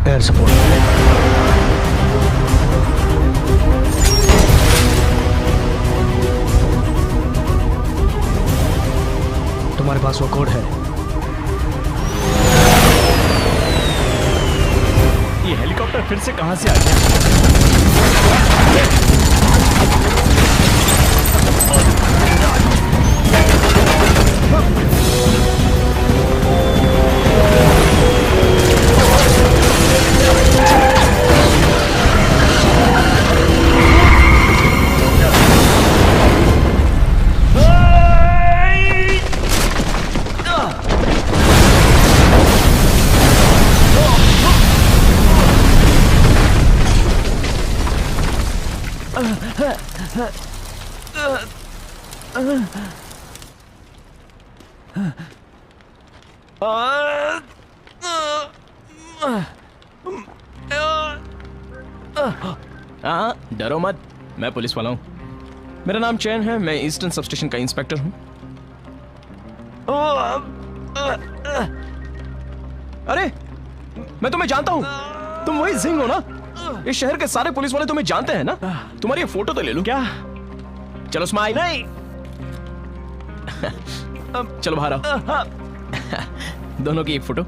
Air support. तुम्हारे पास वो code है? ये हेलीकॉप्टर फिर से कहां से आ गया? डरो मत, मैं पुलिस वाला हूं। मेरा नाम चैन है, मैं ईस्टर्न सब स्टेशन का इंस्पेक्टर हूं। अरे मैं तुम्हें जानता हूं, तुम वही जिंग हो ना? इस शहर के सारे पुलिस वाले तुम्हें जानते हैं ना? तुम्हारी ये फोटो तो ले लूं क्या? चलो स्माइल। नहीं चलो बाहर आओ। दोनों की एक फोटो।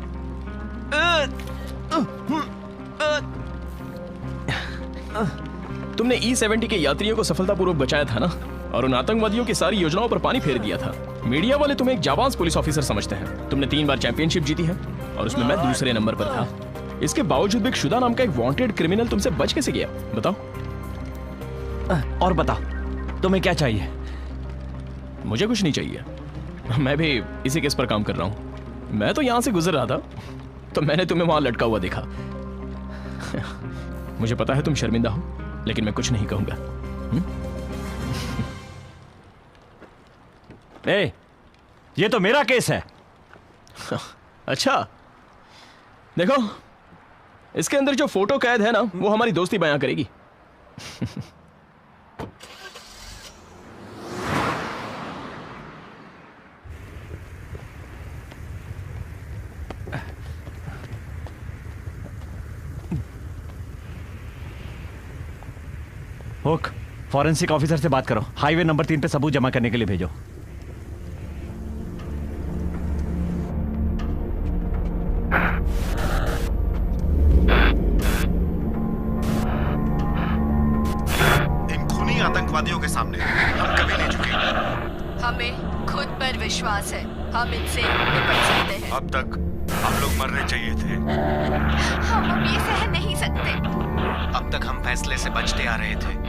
तुमने E-70 के यात्रियों को सफलतापूर्वक बचाया था ना, और उन आतंकवादियों की सारी योजनाओं पर पानी फेर दिया था। मीडिया वाले तुम्हें एक जाबाज पुलिस ऑफिसर समझते हैं। तुमने 3 बार चैंपियनशिप जीती है और उसमें मैं दूसरे नंबर पर था। इसके बावजूद भी एक शुदा नाम का एक वांटेड क्रिमिनल तुमसे बच कैसे गया? बताओ। और बताओ, तुम्हें क्या चाहिए? मुझे कुछ नहीं चाहिए, मैं भी इसी केस पर काम कर रहा हूं। मैं तो यहां से गुजर रहा था तो मैंने तुम्हें वहां लटका हुआ देखा। मुझे पता है तुम शर्मिंदा हो, लेकिन मैं कुछ नहीं कहूंगा। ए, ये तो मेरा केस है। अच्छा, देखो इसके अंदर जो फोटो कैद है ना, वो हमारी दोस्ती बयां करेगी। हुक, फॉरेंसिक ऑफिसर से बात करो। हाईवे नंबर 3 पे सबूत जमा करने के लिए भेजो। इन खूनी आतंकवादियों के सामने हम कभी नहीं झुकेंगे। हमें खुद पर विश्वास है, हम इनसे निपट सकते हैं। अब तक हम लोग मरने चाहिए थे। हम अब ये सह नहीं सकते। अब तक हम फैसले से बचते आ रहे थे।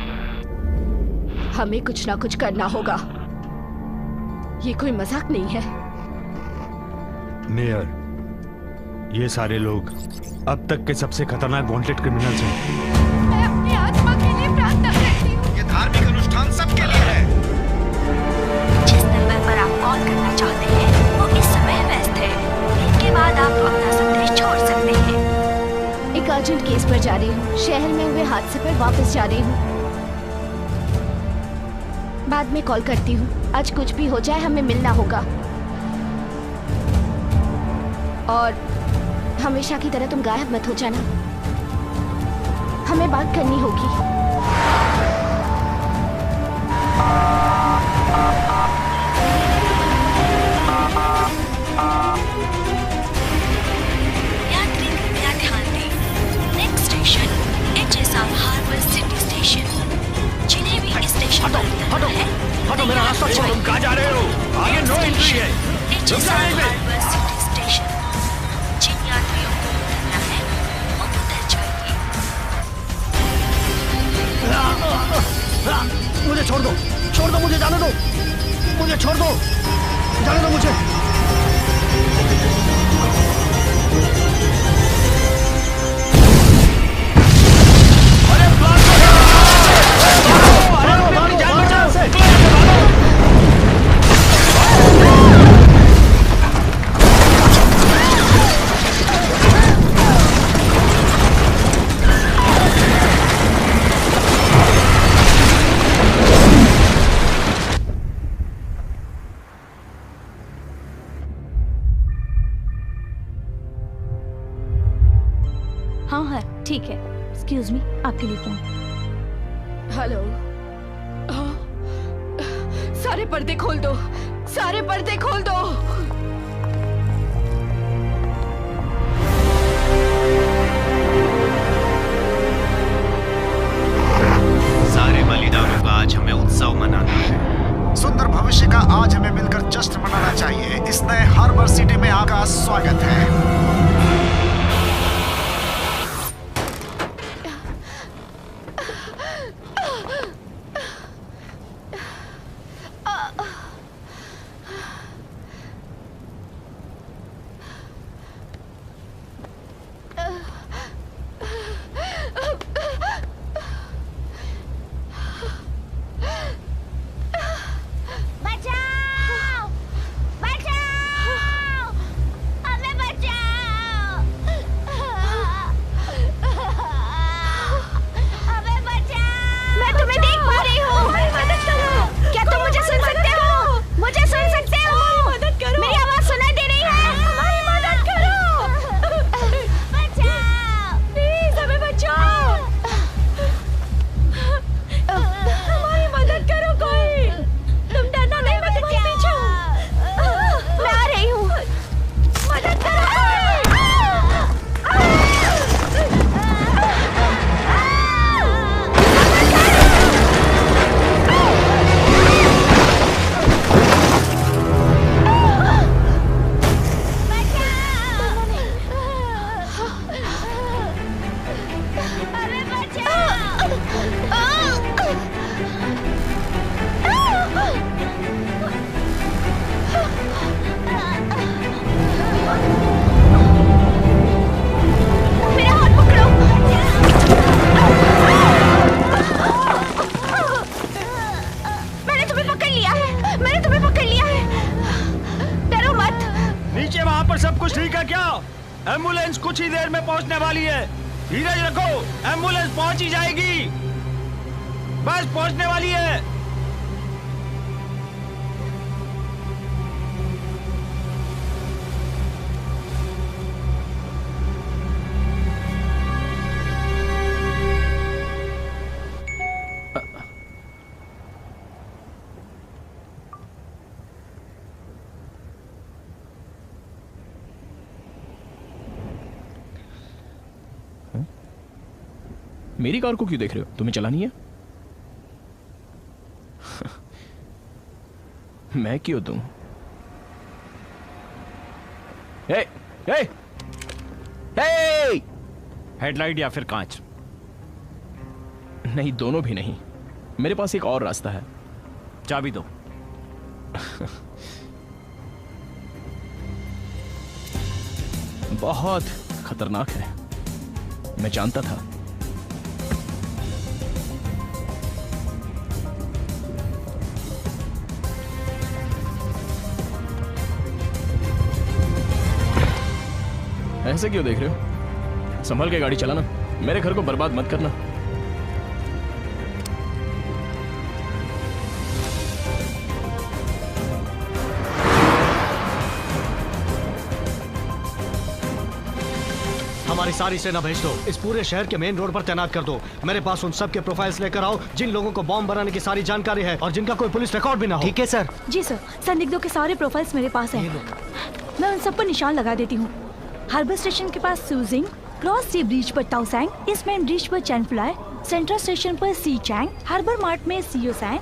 हमें कुछ ना कुछ करना होगा। ये कोई मजाक नहीं है। मेयर, ये सारे लोग अब तक के सबसे खतरनाक वांटेड क्रिमिनल्स हैं। मैं अपनी आत्मा के लिए प्रार्थना करती हूँ। ये धार्मिक अनुष्ठान सबके लिए है। जिस नंबर पर आप कॉल करना चाहते हैं वो इस समय व्यस्त है। इसके बाद आप अपना संदेश छोड़ सकते हैं। एक अर्जेंट केस पर जा रही हूँ। शहर में हुए हादसे पर वापस जा रही हूँ। बाद में कॉल करती हूँ। आज कुछ भी हो जाए हमें मिलना होगा, और हमेशा की तरह तुम गायब मत हो जाना। हमें बात करनी होगी। यात्री कृपया ध्यान दें। Next station HSR harbour city station. जिन्हें भी इस स्टेशन पर उतरना है, हटो, मेरा रास्ता छोड़ो। तुम कहाँ जा रहे हो? आगे नो एंट्री है। HSR harbour city station. जिन यात्रियों को उतरना है वो उतर जाएंगे। मुझे छोड़ दो, मुझे जाने दो, मुझे छोड़ दो, जाने दो मुझे। अरे हमारी जान बचाओ से। हाँ हाँ ठीक है। एक्सक्यूज मी, आपके लिए फोन। हेलो। सारे पर्दे खोल दो, सारे पर्दे खोल दो। सारे बलिदानों का आज हमें उत्सव मनाना है। सुंदर भविष्य का आज हमें मिलकर जश्न मनाना चाहिए। इस नए हार्बर सिटी में आपका स्वागत है। एम्बुलेंस कुछ ही देर में पहुंचने वाली है। धीरज रखो, एम्बुलेंस पहुंच ही जाएगी। बस पहुंचने वाली है। मेरी कार को क्यों देख रहे हो? तुम्हें चलानी है? मैं क्यों दूं? हे! हेडलाइट या फिर कांच? नहीं, दोनों भी नहीं। मेरे पास एक और रास्ता है। चाबी दो। बहुत खतरनाक है, मैं जानता था। ऐसे क्यों देख रहे हो? संभल के गाड़ी चलाना, मेरे घर को बर्बाद मत करना। हमारी सारी सेना भेज दो, इस पूरे शहर के मेन रोड पर तैनात कर दो। मेरे पास उन सब के प्रोफाइल्स लेकर आओ जिन लोगों को बॉम्ब बनाने की सारी जानकारी है और जिनका कोई पुलिस रिकॉर्ड भी ना हो। ठीक है सर। जी सर, संदिग्धों के सारे प्रोफाइल्स मेरे पास हैं। मैं उन सब पर निशान लगा देती हूँ। हार्बर स्टेशन के पास सूजिंग, क्रॉस सी ब्रिज पर टाउसैंग, ईस्ट मेन ब्रिज पर चैनफ्लाई, सेंट्रल स्टेशन पर सी चैंग, हार्बर मार्ट में सीओसैंग,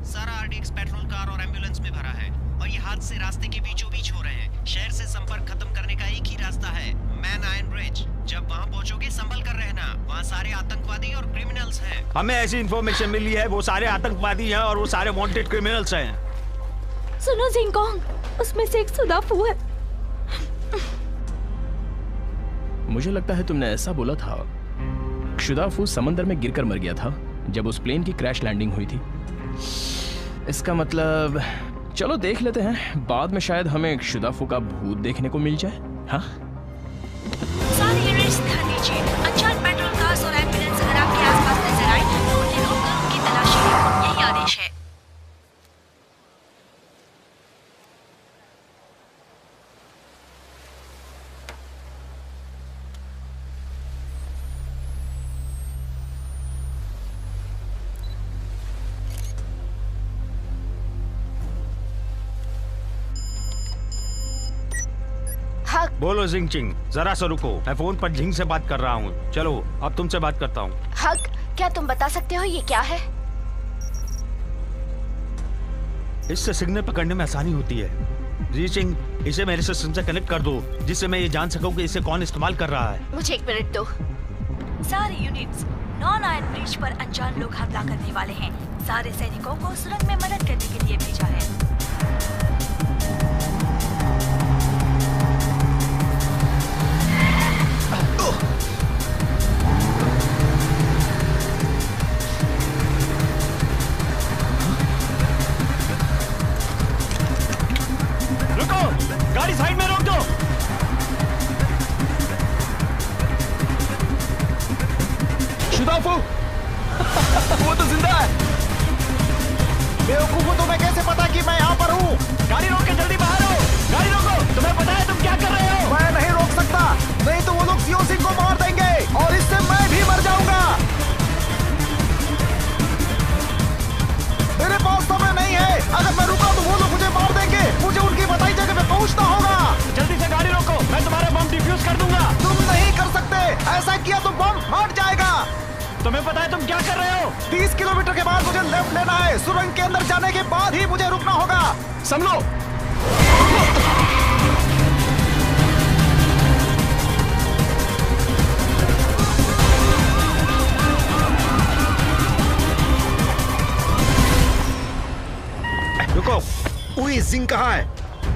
सारा आरडीएक्स पेट्रोल कार और एम्बुलेंस में भरा है और ये हादसे रास्ते के बीचों बीच हो रहे हैं। शहर से संपर्क खत्म करने का एक ही रास्ता है, मैन आयरन ब्रिज। जब वहाँ पहुँचोगे संभल कर रहना, वहाँ सारे आतंकवादी और क्रिमिनल्स हैं। हमें ऐसी इन्फॉर्मेशन मिली है, वो सारे आतंकवादी हैं और वो सारे वांटेड क्रिमिनल्स हैं। सुनो जिंगकोंग, उसमें से एक सुदाफू है। मुझे लगता है तुमने ऐसा बोला था। शुदाफू समंदर में गिरकर मर गया था जब उस प्लेन की क्रैश लैंडिंग हुई थी। इसका मतलब, चलो देख लेते हैं, बाद में शायद हमें एक शुदाफू का भूत देखने को मिल जाए। हाँ, सारे यूनिट्स ध्यान दीजिए। अनचार्ट पेट्रोल कार्स और एम्बुलेंस अगर आपके आसपास नजर आए तो उन्हें रोककर उनकी तलाशी लें। यही आदेश है। हक। बोलो जिंग चिंग, जरा सा रुको, मैं फोन पर झिंग से बात कर रहा हूँ। चलो अब तुमसे बात करता हूँ। हक, क्या तुम बता सकते हो ये क्या है? इससे सिग्नल पकड़ने में आसानी होती है। रीचिंग, इसे मेरे सिस्टम से कनेक्ट कर दो, जिससे मैं ये जान सकूं कि इसे कौन इस्तेमाल कर रहा है। मुझे 1 मिनट दो। सारे यूनिट्स नॉन आयन ब्रिज पर अनजान लोग हमला करने वाले हैं। सारे सैनिकों को सुरंग में मदद करने के लिए भेजा है। रुको, गाड़ी साइड में रोक दो। शुदाफू वो तो जिंदा है। बेवकूफों, तुम्हें कैसे पता कि मैं यहाँ पर हूँ? गाड़ी रोक के जल्दी बाहर आओ। गाड़ी रोको, तुम्हें पता है तुम क्या कर रहे हो? मैं नहीं रोक सकता, नहीं तो वो लोग सीओ सिंह को मार देंगे और इससे मैं भी मर जाऊंगा। मेरे पास समय नहीं है, अगर मैं रुका तो वो लोग मुझे मार देंगे। मुझे उनकी बताई जगह पे पहुंचना होगा। जल्दी से गाड़ी रोको, मैं तुम्हारा बम डिफ्यूज कर दूंगा। तुम नहीं कर सकते, ऐसा किया तो बम फट जाएगा। तुम्हें पता है तुम क्या कर रहे हो? 30 किलोमीटर के बाद मुझे लेफ्ट लेना है। सुरंग के अंदर जाने के बाद ही मुझे रुकना होगा। संभलो। रुको, उई जिंग कहाँ है?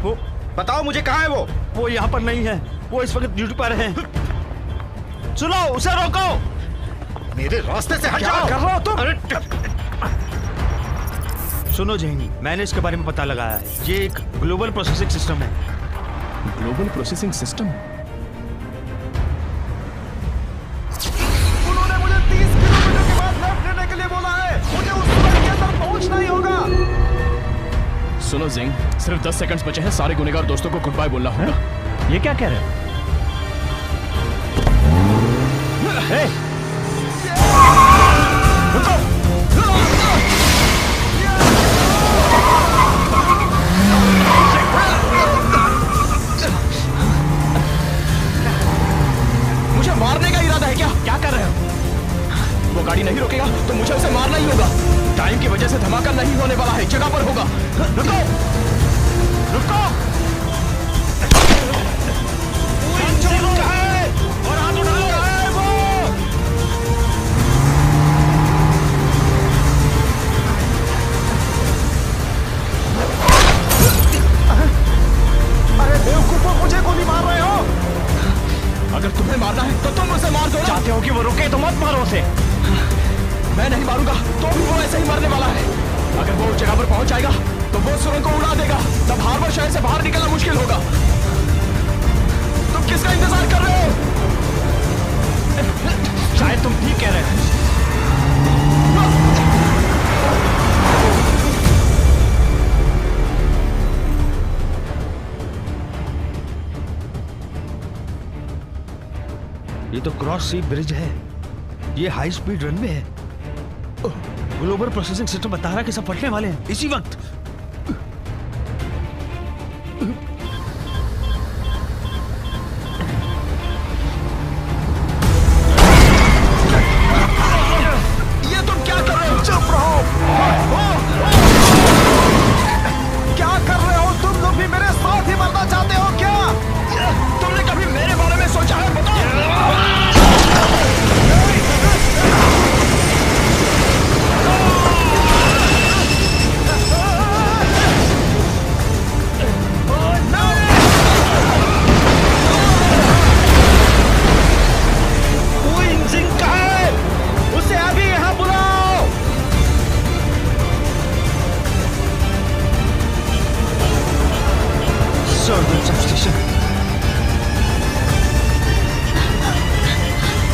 वो बताओ मुझे, कहाँ है वो? वो यहाँ पर नहीं है, वो इस वक्त ड्यूटी पर है। सुनो, उसे रोको। मेरे रास्ते से हट क्या जाओ। कर रहे हो तुम? सुनो जैनी, मैंने इसके बारे में पता लगाया है। ये एक ग्लोबल प्रोसेसिंग सिस्टम है। Global processing system? उन्होंने मुझे 30 किलोमीटर के बाद लेफ्ट लेने के लिए बोला है। मुझे उस सुरंग के अंदर पहुंचना ही होगा। सुनो जिंग, सिर्फ 10 सेकंड्स बचे हैं। सारे गुनहगार दोस्तों को गुड बाय बोलना होगा। ये क्या कह रहे हो? रुको। मुझे मारने का इरादा है क्या? क्या कर रहे हो? वो गाड़ी नहीं रोकेगा तो मुझे उसे मारना ही होगा। टाइम की वजह से धमाका नहीं होने वाला है, जगह पर होगा। रुको, रुको। और हाथ उठाओ। वो अरे बेवकूफों, मुझे गोली मार रहे हो? अगर तुम्हें मारना है तो तुम उसे मार दो। चाहते हो कि वो रुके तो मत मारो उसे। मैं नहीं मारूंगा तो भी वो ऐसे ही मरने वाला है। अगर वो उस जगह पर पहुंच जाएगा तो वो सुरंग को उड़ा देगा। तब हार्बर शहर से बाहर निकलना मुश्किल होगा। तुम किसका इंतजार कर रहे हो? शायद तुम ठीक कह रहे हो। ये तो क्रॉस सी ब्रिज है। ये हाई स्पीड रनवे है। ग्लोबल प्रोसेसिंग सिस्टम बता रहा है कि सब फटने वाले हैं इसी वक्त। ये तुम क्या कर रहे हो? चुप रहो। क्या कर रहे हो? तुम लोग भी मेरे साथ ही मरना चाहते हो क्या? तुमने कभी मेरे बारे में सोचा है? बताओ।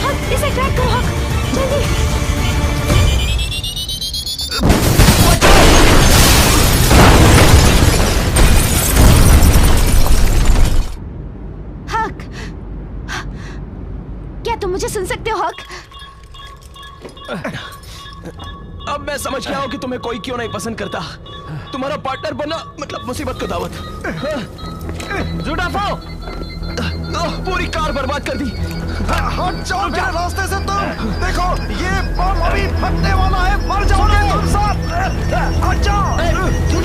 हक, इसे ट्रैक करो हक, जल्दी। हक, क्या तुम मुझे सुन सकते हो हक? अब मैं समझ गया हूं कि तुम्हें कोई क्यों नहीं पसंद करता। तुम्हारा पार्टनर बनना मतलब मुसीबत का दावत। जुड़ाफो, पूरी कार बर्बाद कर दी। हट जाओ मेरे रास्ते से तुम। देखो ये बम अभी फटने वाला है, मर जाओगे तुम सब। हट जाओ, ये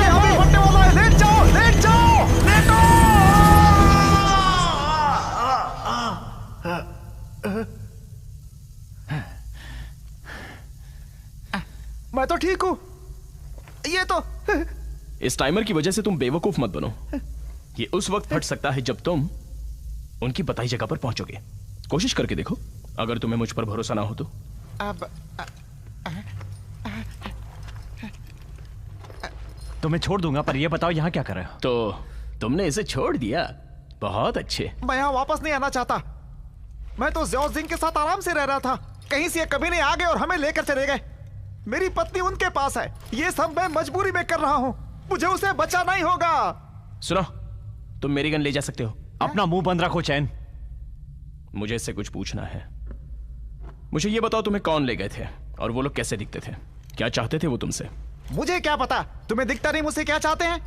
अभी फटने वाला है। लेट जाओ, लेट जाओ, लेटो। मैं तो ठीक हूँ। ये तो इस टाइमर की वजह से तुम बेवकूफ मत बनो। ये उस वक्त फट सकता है जब तुम उनकी बताई जगह पर पहुंचोगे। कोशिश करके देखो, अगर तुम्हें मुझ पर भरोसा ना हो तो। अब तुम्हें छोड़ दूंगा, पर ये बताओ यहाँ क्या कर रहे हो? तो तुमने इसे छोड़ दिया, बहुत अच्छे। मैं यहाँ वापस नहीं आना चाहता। मैं तो ज़ियाओ जिंग के साथ आराम से रह रहा था। कहीं से कभी नहीं आ गए और हमें लेकर चले गए। मेरी पत्नी उनके पास है। ये सब मैं मजबूरी में कर रहा हूँ। मुझे उसे बचाना ही होगा। सुनो, तुम मेरी गन ले जा सकते हो। अपना मुंह बंद रखो चैन। मुझे इससे कुछ पूछना है। मुझे ये बताओ, तुम्हें कौन ले गए थे और वो लोग कैसे दिखते थे? क्या चाहते थे वो तुमसे? मुझे क्या पता, तुम्हें दिखता नहीं मुझसे क्या चाहते हैं।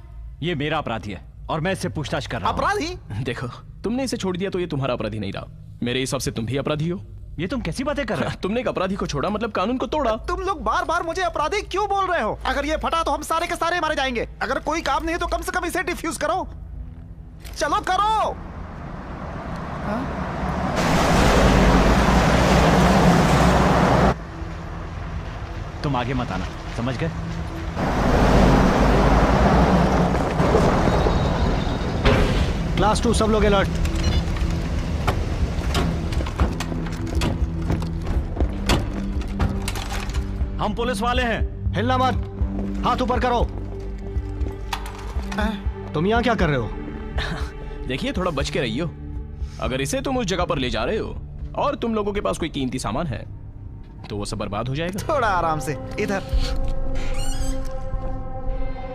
ये मेरा अपराधी है और मैं इससे पूछताछ कर रहा हूं। अपराधी? देखो, तुमने इसे छोड़ दिया तो ये तुम्हारा अपराधी नहीं रहा। मेरे हिसाब से तुम भी अपराधी हो। ये तुम कैसी बातें कर रहे हो? तुमने एक अपराधी को छोड़ा मतलब कानून को तोड़ा। तुम लोग बार बार मुझे अपराधी क्यों बोल रहे हो? अगर ये फटा तो हम सारे के सारे मारे जाएंगे। अगर कोई काम नहीं है तो कम से कम इसे डिफ्यूज करो। चलो करो। तुम आगे मत आना, समझ गए? क्लास 2 सब लोग अलर्ट। हम पुलिस वाले हैं। हिलना मत, हाथ ऊपर करो। तुम यहाँ क्या कर रहे हो? देखिए, थोड़ा बच के रहियो। अगर इसे तुम उस जगह पर ले जा रहे हो और तुम लोगों के पास कोई कीमती सामान है तो वो सब बर्बाद हो जाएगा। थोड़ा आराम से, इधर।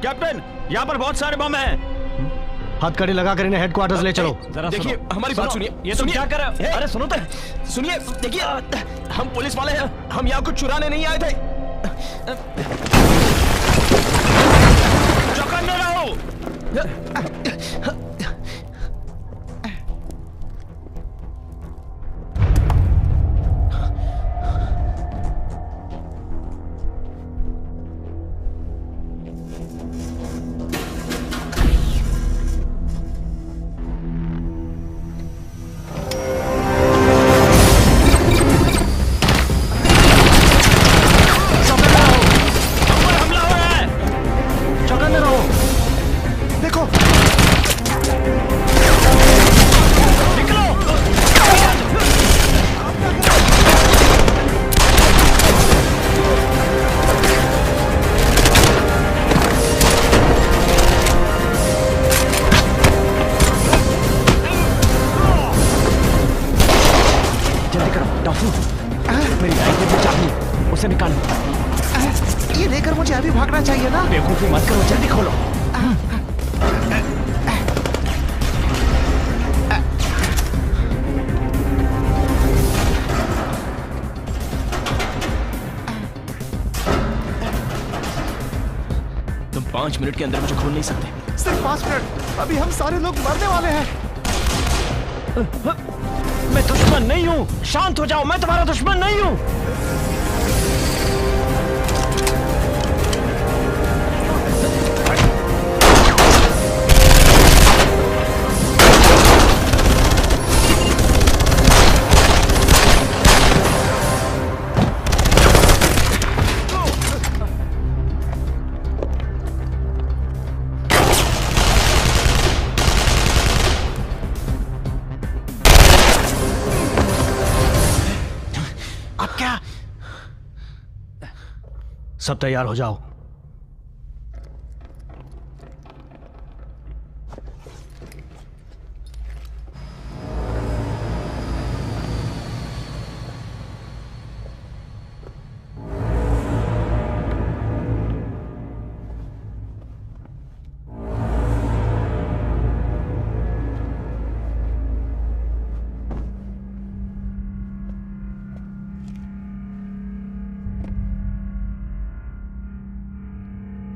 कैप्टन, यहाँ पर बहुत सारे बम हैं। हथकड़ी लगाकर इन्हें हेडक्वार्टर्स ले चलो। देखिए, हमारी बात सुनिए। ये तुम क्या कर रहे हो? अरे सुनो तो। सुनिए, देखिए, हम पुलिस वाले हैं। हम यहाँ कुछ चुराने नहीं आए थे। चौकन्ने रहो। मेरी बाइक में जो चाबी है उसे निकालो। ये लेकर मुझे अभी भागना चाहिए ना? बेवकूफी मत करो, जल्दी खोलो। तुम 5 मिनट के अंदर मुझे खोल नहीं सकते। सिर्फ 5 मिनट? अभी हम सारे लोग मरने वाले हैं। मैं दुश्मन नहीं हूँ, शांत हो जाओ। मैं तुम्हारा दुश्मन नहीं हूँ। सब तैयार हो जाओ।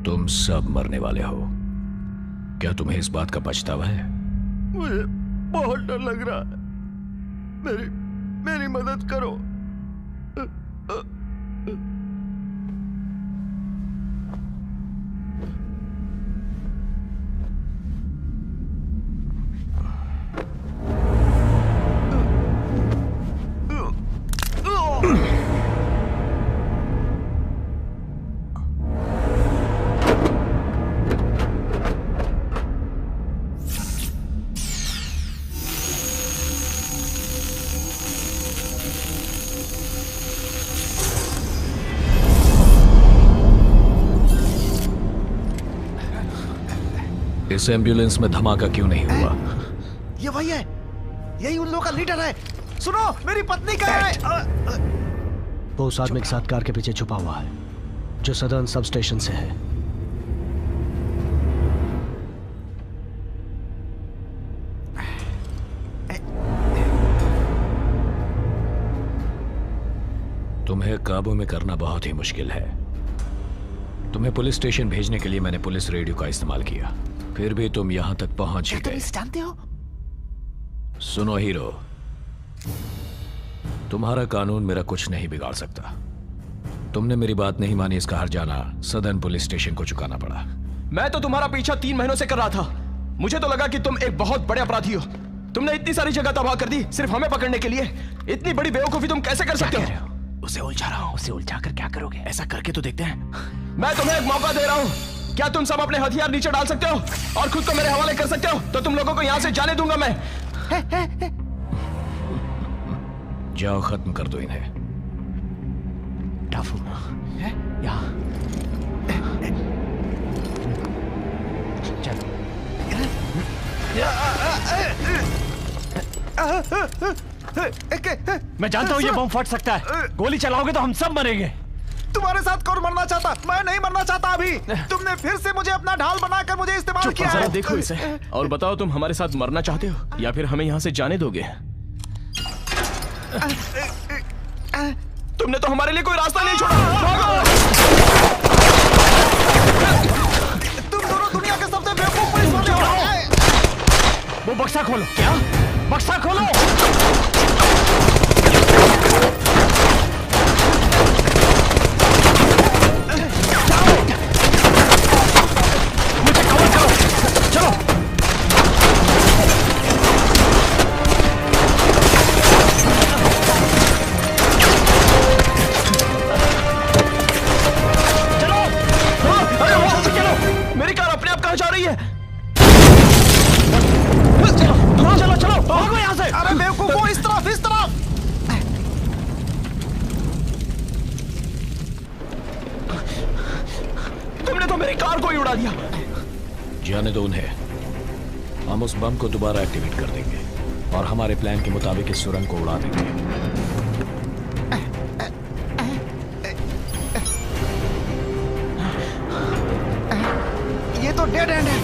तुम सब मरने वाले हो। क्या तुम्हें इस बात का पछतावा है? मुझे बहुत डर लग रहा है। मेरी मदद करो। इस एम्बुलेंस में धमाका क्यों नहीं हुआ? ये वही है, यही उन लोगों का लीडर है। सुनो, मेरी पत्नी का है। वो उस आदमी के साथ कार के पीछे छुपा हुआ है जो सदर्न सब स्टेशन से है। तुम्हें काबू में करना बहुत ही मुश्किल है। तुम्हें पुलिस स्टेशन भेजने के लिए मैंने पुलिस रेडियो का इस्तेमाल किया, फिर भी तुम यहां तक पहुंच ही गए। जानते हो? सुनो हीरो, तुम्हारा कानून मेरा कुछ नहीं बिगाड़ सकता। तुमने मेरी बात नहीं मानी, इसका हर्जाना सदर्न पुलिस स्टेशन को चुकाना पड़ा। मैं तो तुम्हारा पीछा 3 महीनों से कर रहा था। मुझे तो लगा कि तुम एक बहुत बड़े अपराधी हो। तुमने इतनी सारी जगह तबाह कर दी सिर्फ हमें पकड़ने के लिए। इतनी बड़ी बेवकूफी तुम कैसे कर सकते हो? उसे उलझा रहा हूं। उसे उलझा कर क्या करोगे? ऐसा करके तो देखते हैं। मैं तुम्हें एक मौका दे रहा हूँ। क्या तुम सब अपने हथियार नीचे डाल सकते हो और खुद को मेरे हवाले कर सकते हो? तो तुम लोगों को यहाँ से जाने दूंगा मैं। जाओ, खत्म कर दो इन्हें। टाफू यहाँ चल। मैं जानता हूँ ये बम फट सकता है। गोली चलाओगे तो हम सब मरेंगे। तुम्हारे साथ कौन मरना चाहता? मैं नहीं मरना चाहता। अभी तुमने फिर से मुझे अपना ढाल बनाकर मुझे इस्तेमाल किया है। देखो इसे और बताओ, तुम हमारे साथ मरना चाहते हो या फिर हमें यहाँ से जाने दोगे? तुमने तो हमारे लिए कोई रास्ता नहीं छोड़ा। तुम दोनों दुनिया के सबसे बेवकूफ पुलिस वाले हो। वो बक्सा खोलो। क्या बक्सा खोलो? मुझे कवर करो। चलो मेरी कार अपने आप कहां जा रही है? चलो चलो भागो यहाँ से। अरे बेवकूफो, इस तरफ इस तरफ। तुमने तो मेरी कार को ही उड़ा दिया। जाने दो उन्हें। हम उस बम को दोबारा एक्टिवेट कर देंगे और हमारे प्लान के मुताबिक इस सुरंग को उड़ा देंगे। ये तो डेड एंड है।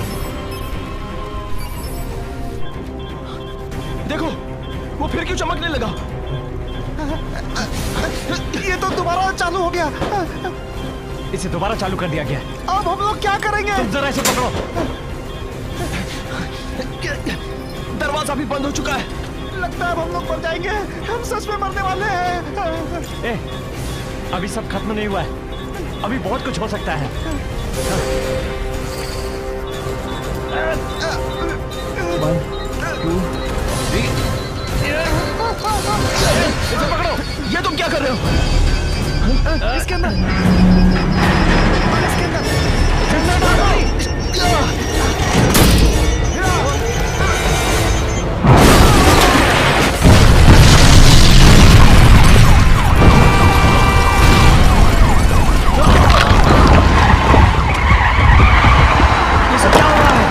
देखो वो फिर क्यों चमकने लगा? ये तो दोबारा चालू हो गया। इसे दोबारा चालू कर दिया गया। अब हम लोग क्या करेंगे? तुम जरा इसे पकड़ो। दरवाजा भी बंद हो चुका है। लगता है अब हम लोग मर जाएंगे। हम सच में मरने वाले हैं। ए, अभी सब खत्म नहीं हुआ है। अभी बहुत कुछ हो सकता है। 1 2 3 इसे पकड़ो। ये तुम क्या कर रहे हो? इसके अंदर इसके अंदर ये सब क्या हो रहा है?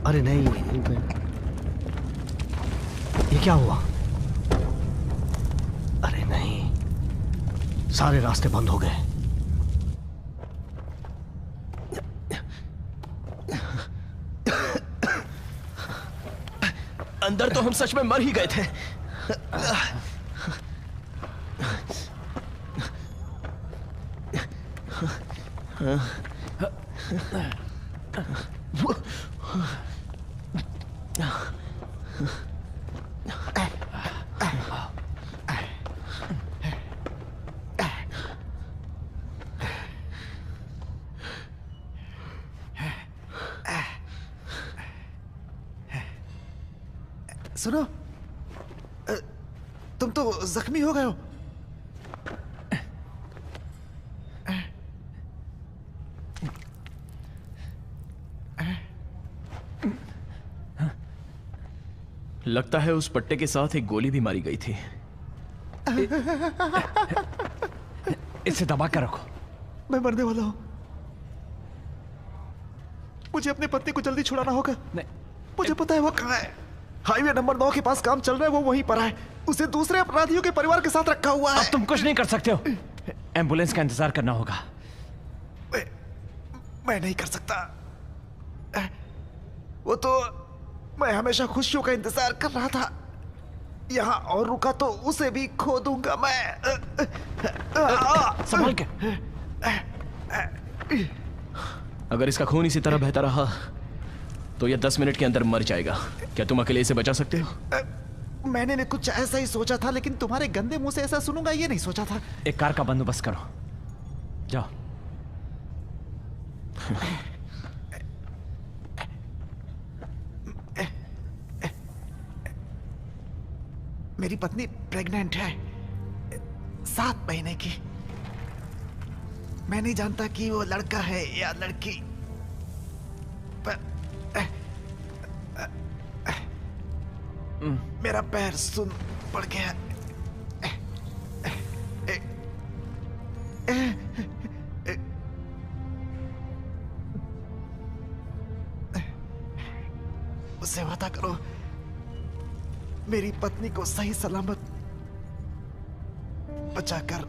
अरे नहीं, ये क्या हुआ? अरे नहीं, सारे रास्ते बंद हो गए। अंदर तो हम सच में मर ही गए थे। सुनो, तुम तो जख्मी हो गए हो। लगता है उस पट्टे के साथ एक गोली भी मारी गई थी। इसे दबा कर रखो। मैं मरने वाला हूं। मुझे अपनी पत्नी को जल्दी छुड़ाना होगा। नहीं, मुझे पता है वो कहाँ है। हाईवे नंबर 9 के पास काम चल रहा है, वो वहीं पर है। उसे दूसरे अपराधियों के परिवार के साथ रखा हुआ है। अब तुम कुछ नहीं कर सकते हो। एम्बुलेंस का इंतजार करना होगा। मैं नहीं कर सकता। वो तो मैं हमेशा खुशियों का इंतजार कर रहा था। यहाँ और रुका तो उसे भी खो दूंगा मैं। संभल के। अगर इसका खून इसी तरह बहता रहा तो यह 10 मिनट के अंदर मर जाएगा। क्या तुम अकेले इसे बचा सकते हो? मैंने भी कुछ ऐसा ही सोचा था, लेकिन तुम्हारे गंदे मुंह से ऐसा सुनूंगा ये नहीं सोचा था। एक कार का बंदोबस्त करो, जाओ। मेरी पत्नी प्रेग्नेंट है, 7 महीने की। मैं नहीं जानता कि वो लड़का है या लड़की। मेरा पैर सुन पड़ गया। उससे वादा करो, मेरी पत्नी को सही सलामत बचाकर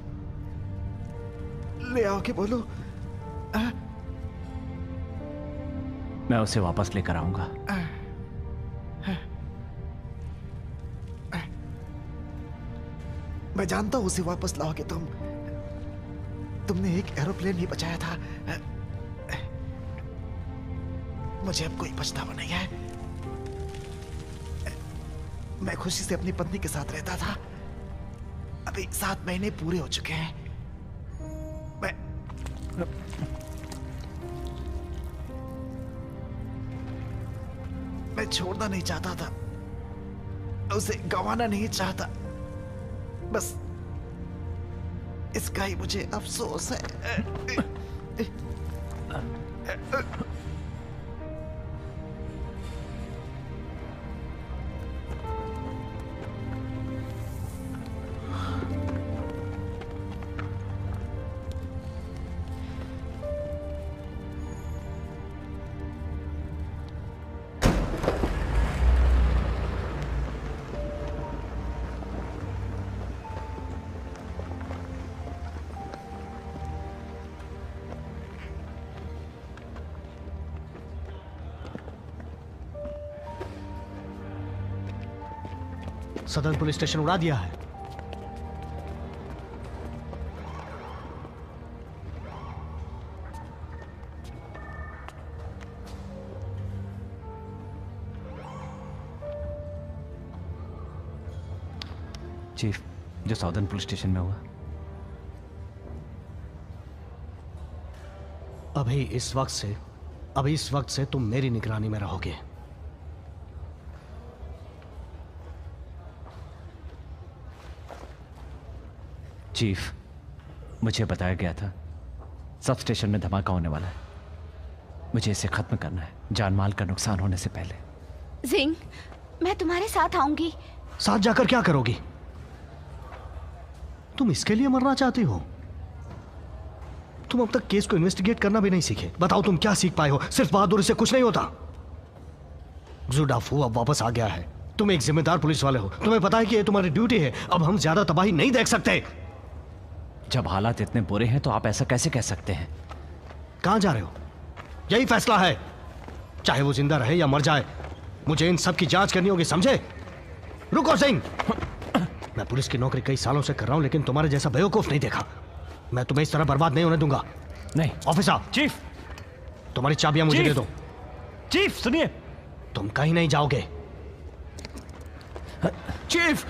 ले आओ के बोलो। मैं उसे वापस लेकर आऊंगा। मैं जानता हूं उसे वापस लाओगे तुम। तुमने एक एरोप्लेन ही बचाया था। मुझे अब कोई पछतावा नहीं है। मैं खुशी से अपनी पत्नी के साथ रहता था। अभी 7 महीने पूरे हो चुके हैं। मैं छोड़ना नहीं चाहता था, उसे गंवाना नहीं चाहता। बस इसका ही मुझे अफसोस है। सदर्न पुलिस स्टेशन उड़ा दिया है। चीफ, जो साउदर्न पुलिस स्टेशन में हुआ। अभी इस वक्त से तुम मेरी निगरानी में रहोगे। चीफ, मुझे बताया गया था सब स्टेशन में धमाका होने वाला है। मुझे इसे खत्म करना है, जान माल का नुकसान होने से पहले। जिंग, मैं तुम्हारे साथ आऊंगी। साथ जाकर क्या करोगी? तुम इसके लिए मरना चाहती हो? तुम अब तक केस को इन्वेस्टिगेट करना भी नहीं सीखे। बताओ तुम क्या सीख पाए हो? सिर्फ बहादुरी से कुछ नहीं होता। जुडाफू अब वापस आ गया है। तुम एक जिम्मेदार पुलिस वाले हो, तुम्हें पता है कि ये तुम्हारी ड्यूटी है। अब हम ज्यादा तबाही नहीं देख सकते। जब हालात इतने बुरे हैं तो आप ऐसा कैसे कह सकते हैं? कहां जा रहे हो? यही फैसला है, चाहे वो जिंदा रहे या मर जाए। मुझे इन सब की जांच करनी होगी, समझे? रुको सिंह, मैं पुलिस की नौकरी कई सालों से कर रहा हूं, लेकिन तुम्हारे जैसा बेवकूफ नहीं देखा। मैं तुम्हें इस तरह बर्बाद नहीं होने दूंगा। नहीं ऑफिसर। चीफ, तुम्हारी चाबियां मुझे दे दो। चीफ सुनिए, तुम कहीं नहीं जाओगे। चीफ,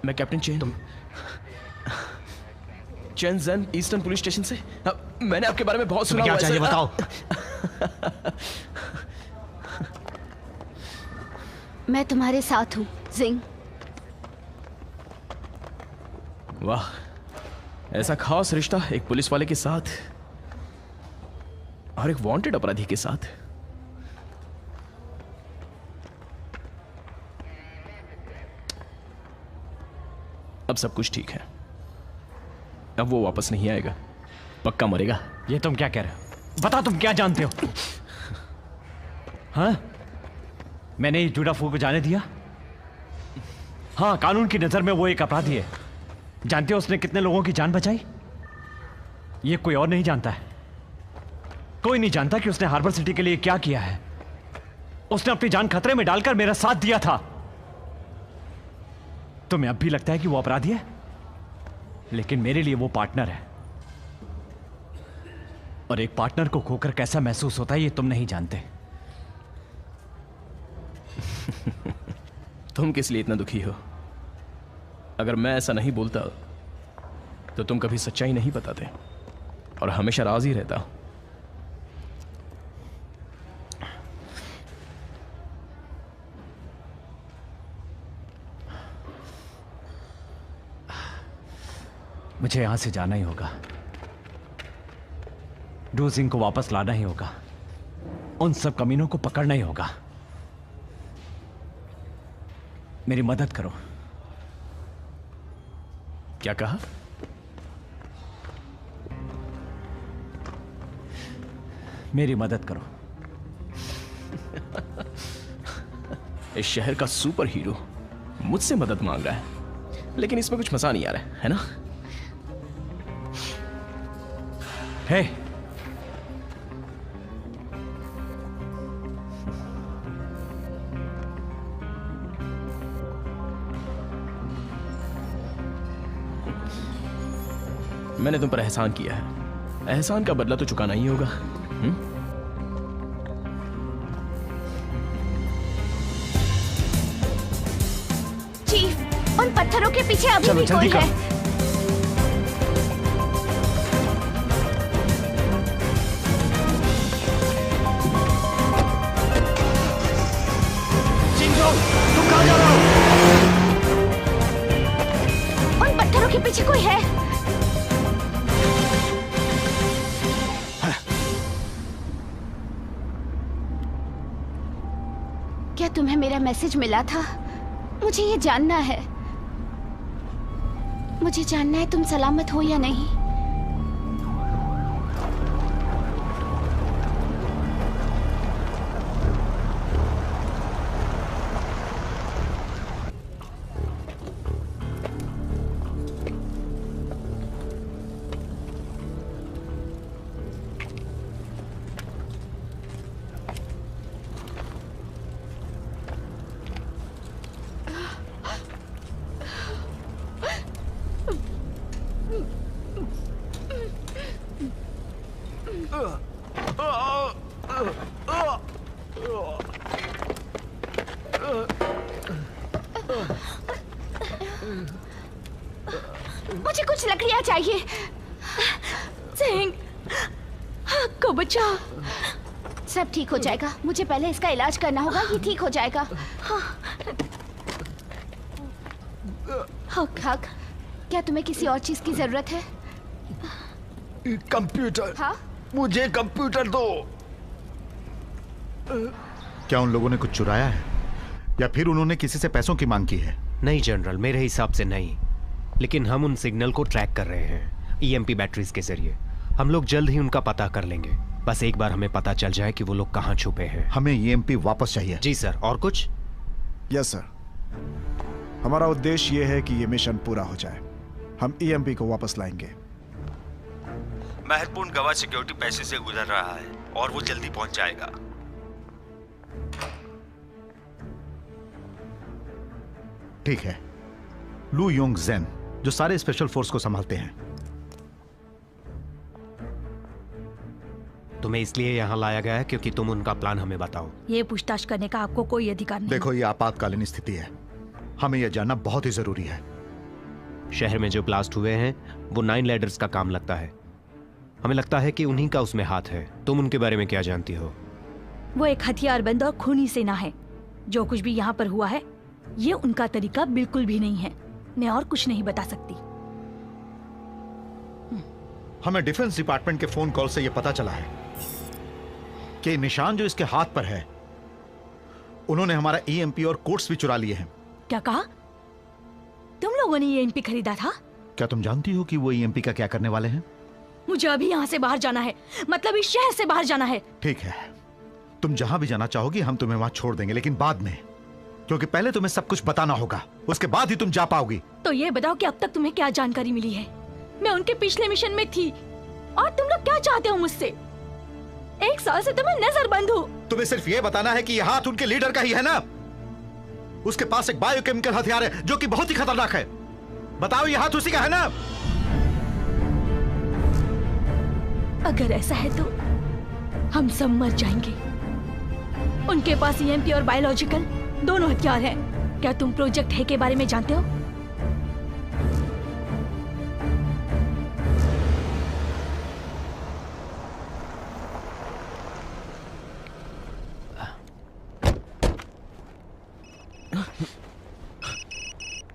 मैं captain Chen, Chen Zen eastern police station से। मैंने आपके बारे में बहुत सुना। क्या चाहिए बताओ। मैं तुम्हारे साथ हूँ जिंग। वाह, ऐसा खास रिश्ता एक पुलिस वाले के साथ और एक वांटेड अपराधी के साथ। अब सब कुछ ठीक है। अब वो वापस नहीं आएगा, पक्का मरेगा। ये तुम क्या कह रहे हो? बताओ तुम क्या जानते हो? हाँ, मैंने इस जुड़ाफू को जाने दिया? हाँ, कानून की नजर में वो एक अपराधी है। जानते हो उसने कितने लोगों की जान बचाई? ये कोई और नहीं जानता है। कोई नहीं जानता कि उसने हार्बर सिटी के लिए क्या किया है। उसने अपनी जान खतरे में डालकर मेरा साथ दिया था। तुम्हें अब भी लगता है कि वो अपराधी है, लेकिन मेरे लिए वो पार्टनर है। और एक पार्टनर को खोकर कैसा महसूस होता है ये तुम नहीं जानते। तुम किस लिए इतना दुखी हो? अगर मैं ऐसा नहीं बोलता तो तुम कभी सच्चाई नहीं बताते और हमेशा राज ही रहता। मुझे यहां से जाना ही होगा। डू सिंह को वापस लाना ही होगा। उन सब कमीनों को पकड़ना ही होगा। मेरी मदद करो। क्या कहा? मेरी मदद करो। इस शहर का सुपर हीरो मुझसे मदद मांग रहा है, लेकिन इसमें कुछ मजा नहीं आ रहा है ना? हे, मैंने तुम पर एहसान किया है, एहसान का बदला तो चुकाना ही होगा। चीफ, उन पत्थरों के पीछे अभी भी कोई है। तुम कहां जा रहे हो? उन पत्थरों के पीछे कोई है। क्या तुम्हें मेरा मैसेज मिला था? मुझे ये जानना है। मुझे जानना है तुम सलामत हो या नहीं। मुझे कुछ लकड़ियां चाहिए। सिंह, को बचाओ। सब ठीक हो जाएगा। मुझे पहले इसका इलाज करना होगा। ये ठीक हो जाएगा। हक, क्या तुम्हें किसी और चीज की जरूरत है? कंप्यूटर। हाँ? मुझे कंप्यूटर दो। क्या उन लोगों ने कुछ चुराया है या फिर उन्होंने किसी से पैसों की मांग की है? नहीं जनरल, मेरे हिसाब से नहीं, लेकिन हम उन सिग्नल को ट्रैक कर रहे हैं ईएमपी बैटरीज के जरिए। हम लोग जल्द ही उनका पता कर लेंगे। बस एक बार हमें पता चल जाए कि वो लोग कहाँ छुपे हैं। हमें ईएमपी वापस चाहिए। जी सर। और कुछ? यस सर, हमारा उद्देश्य ये है कि ये मिशन पूरा हो जाए। हम ईएमपी को वापस लाएंगे। महत्वपूर्ण गवाह सिक्योरिटी पैसे से गुजर रहा है और वो जल्दी पहुंच जाएगा। ठीक है। लू योंग ज़ेन जो सारे स्पेशल फोर्स को संभालते हैं, तुम्हें इसलिए यहाँ लाया गया है क्योंकि तुम उनका प्लान हमें बताओ। ये पूछताछ करने का आपको कोई अधिकार नहीं। देखो, ये आपातकालीन स्थिति है, हमें यह जानना बहुत ही जरूरी है। शहर में जो ब्लास्ट हुए हैं वो 9 लैडर्स का काम लगता है। हमें लगता है कि उन्हीं का उसमें हाथ है। तुम उनके बारे में क्या जानती हो? वो एक हथियारबंद और खूनी सेना है। जो कुछ भी यहाँ पर हुआ है ये उनका तरीका बिल्कुल भी नहीं है। मैं और कुछ नहीं बता सकती। हमें डिफेंस डिपार्टमेंट के फोन कॉल से यह पता चला है कि निशान जो इसके हाथ पर है, उन्होंने हमारा ईएमपी और कोट्स भी चुरा लिए हैं। क्या कहा? तुम लोगों ने ये ईएमपी खरीदा था? क्या तुम जानती हो कि वो ईएमपी का क्या करने वाले हैं? मुझे अभी यहाँ से बाहर जाना है, मतलब इस शहर से बाहर जाना है। ठीक है, तुम जहां भी जाना चाहोगी हम तुम्हें वहां छोड़ देंगे, लेकिन बाद में, क्योंकि पहले तुम्हें सब कुछ बताना होगा, उसके बाद ही तुम जा पाओगी। तो ये बताओ कि अब तक तुम्हें क्या जानकारी मिली है? मैं उनके पिछले मिशन में थी और तुम लोग क्या चाहते हो मुझसे? 1 साल से तुम्हें नजरबंद हूँ। तुम्हें सिर्फ ये बताना है कि यह हाथ उनके लीडर का ही है ना? उसके पास एक बायोकेमिकल हथियार है जो कि बहुत ही खतरनाक है। बताओ, यह हाथ उसी का है ना? अगर ऐसा है तो हम सब मर जाएंगे। उनके पास ईएमपी और बायोलॉजिकल दोनों हथियार हैं। क्या तुम प्रोजेक्ट है के बारे में जानते हो?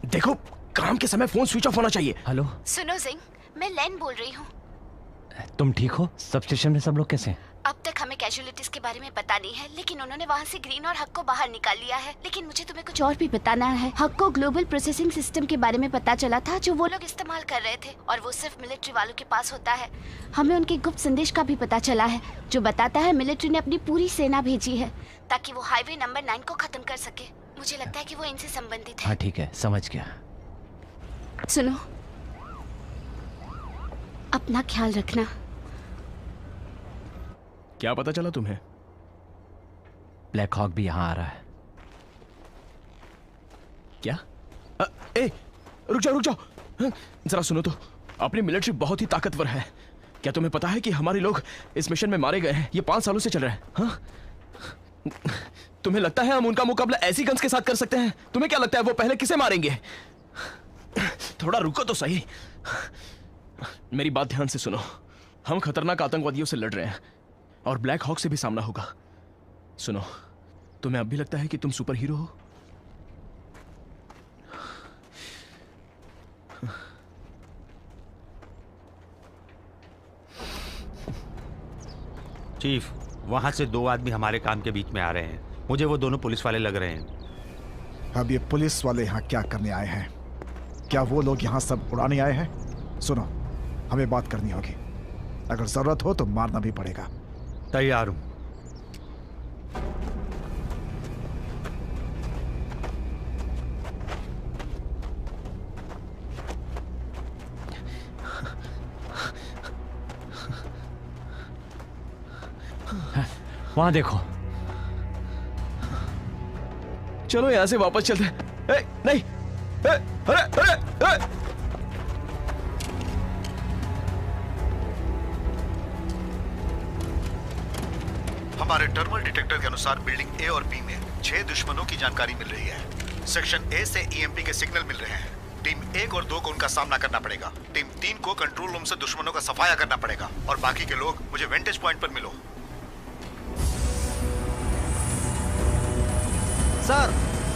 देखो, काम के समय फोन स्विच ऑफ होना चाहिए। हेलो, सुनो सिंह, मैं लैन बोल रही हूँ। तुम ठीक हो? सब स्टेशन में सब लोग कैसे हैं? अब तक हमें कैजुअलिटीज के बारे में पता नहीं है, लेकिन उन्होंने वहाँ से ग्रीन और हक को बाहर निकाल लिया है। लेकिन मुझे तुम्हें कुछ और भी बताना है। हक को ग्लोबल प्रोसेसिंग सिस्टम के बारे में पता चला था जो वो लोग इस्तेमाल कर रहे थे, और वो सिर्फ मिलिट्री वालों के पास होता है। हमें उनके गुप्त संदेश का भी पता चला है जो बताता है मिलिट्री ने अपनी पूरी सेना भेजी है ताकि वो हाईवे नंबर 9 को खत्म कर सके। मुझे लगता है कि वो इनसे संबंधित है। हाँ ठीक है, समझ गया। सुनो, अपना ख्याल रखना। क्या पता चला तुम्हें? ब्लैक हॉक भी यहाँ आ रहा है। क्या? रुक जाओ, जरा सुनो तो। अपनी मिलिट्री बहुत ही ताकतवर है। क्या तुम्हें पता है कि हमारे लोग इस मिशन में मारे गए हैं? ये 5 सालों से चल रहा है। हाँ? तुम्हें लगता है हम उनका मुकाबला ऐसी गन्स के साथ कर सकते हैं? तुम्हें क्या लगता है वो पहले किसे मारेंगे? थोड़ा रुको तो सही। मेरी बात ध्यान से सुनो। हम खतरनाक आतंकवादियों से लड़ रहे हैं और ब्लैक हॉक से भी सामना होगा। सुनो, तुम्हें अब भी लगता है कि तुम सुपर हीरो हो? चीफ, वहां से 2 आदमी हमारे काम के बीच में आ रहे हैं। मुझे वो दोनों पुलिस वाले लग रहे हैं। अब ये पुलिस वाले यहाँ क्या करने आए हैं? क्या वो लोग यहाँ सब उड़ाने आए हैं? सुनो, हमें बात करनी होगी। अगर जरूरत हो तो मारना भी पड़ेगा। तैयार हूं। वहां देखो। चलो यहां से वापस चलते हैं। नहीं, अरे हमारे टर्मल डिटेक्टर के अनुसार बिल्डिंग ए और बी में 6 दुश्मनों की जानकारी मिल रही है। सेक्शन ए से ईएमपी के सिग्नल मिल रहे हैं। टीम 1 और 2 को उनका सामना करना पड़ेगा। टीम 3 को कंट्रोल रूम से दुश्मनों का सफाया करना पड़ेगा, और बाकी के लोग मुझे वेंटेज पॉइंट पर मिलो। सर,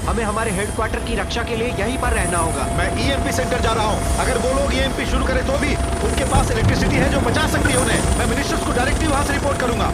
हमें हमारे हेडक्वार्टर की रक्षा के लिए यहीं पर रहना होगा। मैं ईएमपी सेंटर जा रहा हूं। अगर वो लोग ईएमपी शुरू करें तो भी उनके पास इलेक्ट्रिसिटी है जो बचा सकती है उन्हें। मैं मिनिस्टर्स को डायरेक्टली वहां से रिपोर्ट करूंगा।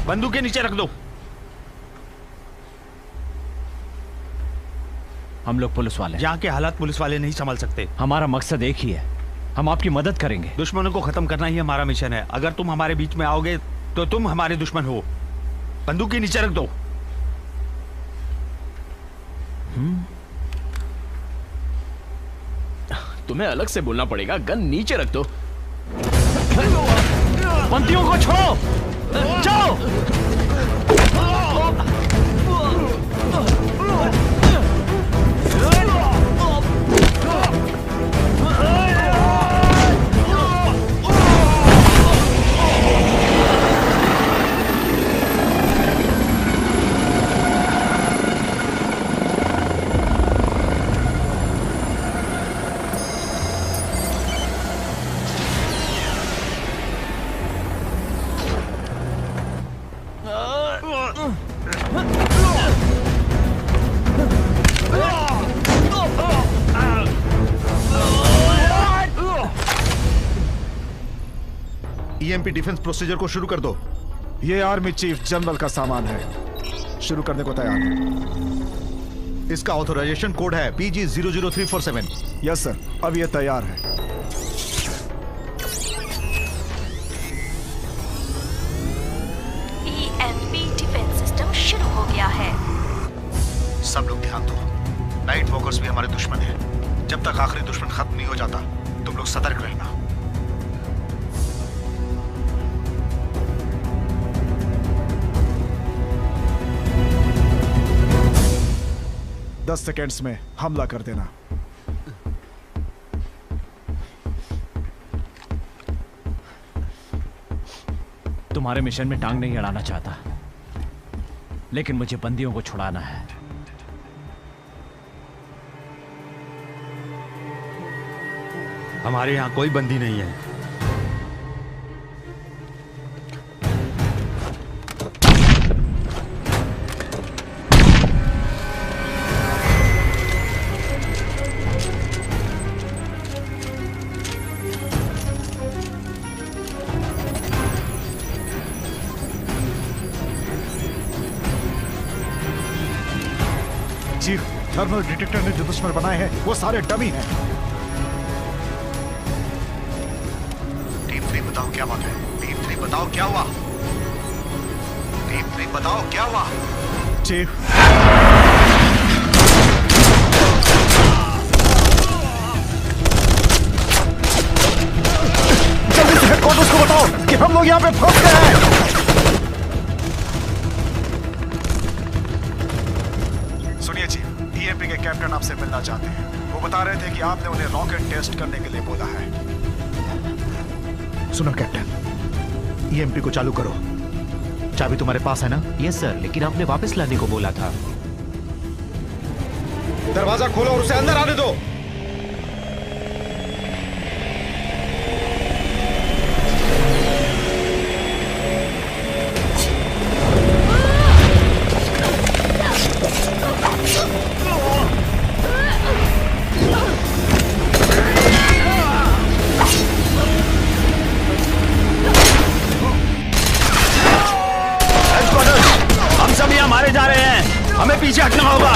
बंदूक के नीचे रख दो। हम लोग पुलिस वाले हैं। यहाँ के हालात पुलिस वाले नहीं संभाल सकते। हमारा मकसद एक ही है, हम आपकी मदद करेंगे। दुश्मनों को खत्म करना ही हमारा मिशन है। अगर तुम हमारे बीच में आओगे तो तुम हमारे दुश्मन हो। बंदूक के नीचे रख दो। तुम्हें अलग से बोलना पड़ेगा। गन नीचे रख दो। बंदियों को छोड़ो, जाओ। ईएमपी डिफेंस प्रोसीजर को शुरू कर दो। ये आर्मी चीफ जनरल का सामान है, शुरू करने को तैयार है। इसका ऑथराइजेशन कोड है PG00347। यस सर, अब ये तैयार है। EMP डिफेंस सिस्टम शुरू हो गया है। सब लोग ध्यान दो, नाइट वॉकर्स भी हमारे दुश्मन हैं। जब तक आखिरी दुश्मन खत्म नहीं हो जाता, तुम लोग सतर्क रहना। दस सेकेंड्स में हमला कर देना। तुम्हारे मिशन में टांग नहीं अड़ाना चाहता, लेकिन मुझे बंदियों को छुड़ाना है। हमारे यहाँ कोई बंदी नहीं है। चीफ, थर्मल डिटेक्टर ने जो दुश्मन बनाए हैं वो सारे डमी हैं। टीम 3 बताओ क्या बात है? टीम 3 बताओ क्या हुआ? टीम 3 बताओ क्या हुआ? चीफ, जल्दी से हेडक्वार्टर्स को बताओ कि हम लोग यहाँ पे फंस गए हैं। सुनिए चीफ, ईएमपी के कैप्टन आपसे मिलना चाहते हैं। वो बता रहे थे कि आपने उन्हें रॉकेट टेस्ट करने के लिए बोला है। सुनो कैप्टन, ईएमपी को चालू करो। चाबी तुम्हारे पास है ना? यस सर, लेकिन आपने वापस लाने को बोला था। दरवाजा खोलो और उसे अंदर आने दो। हम सब यहाँ मारे जा रहे हैं, हमें पीछे हटना होगा।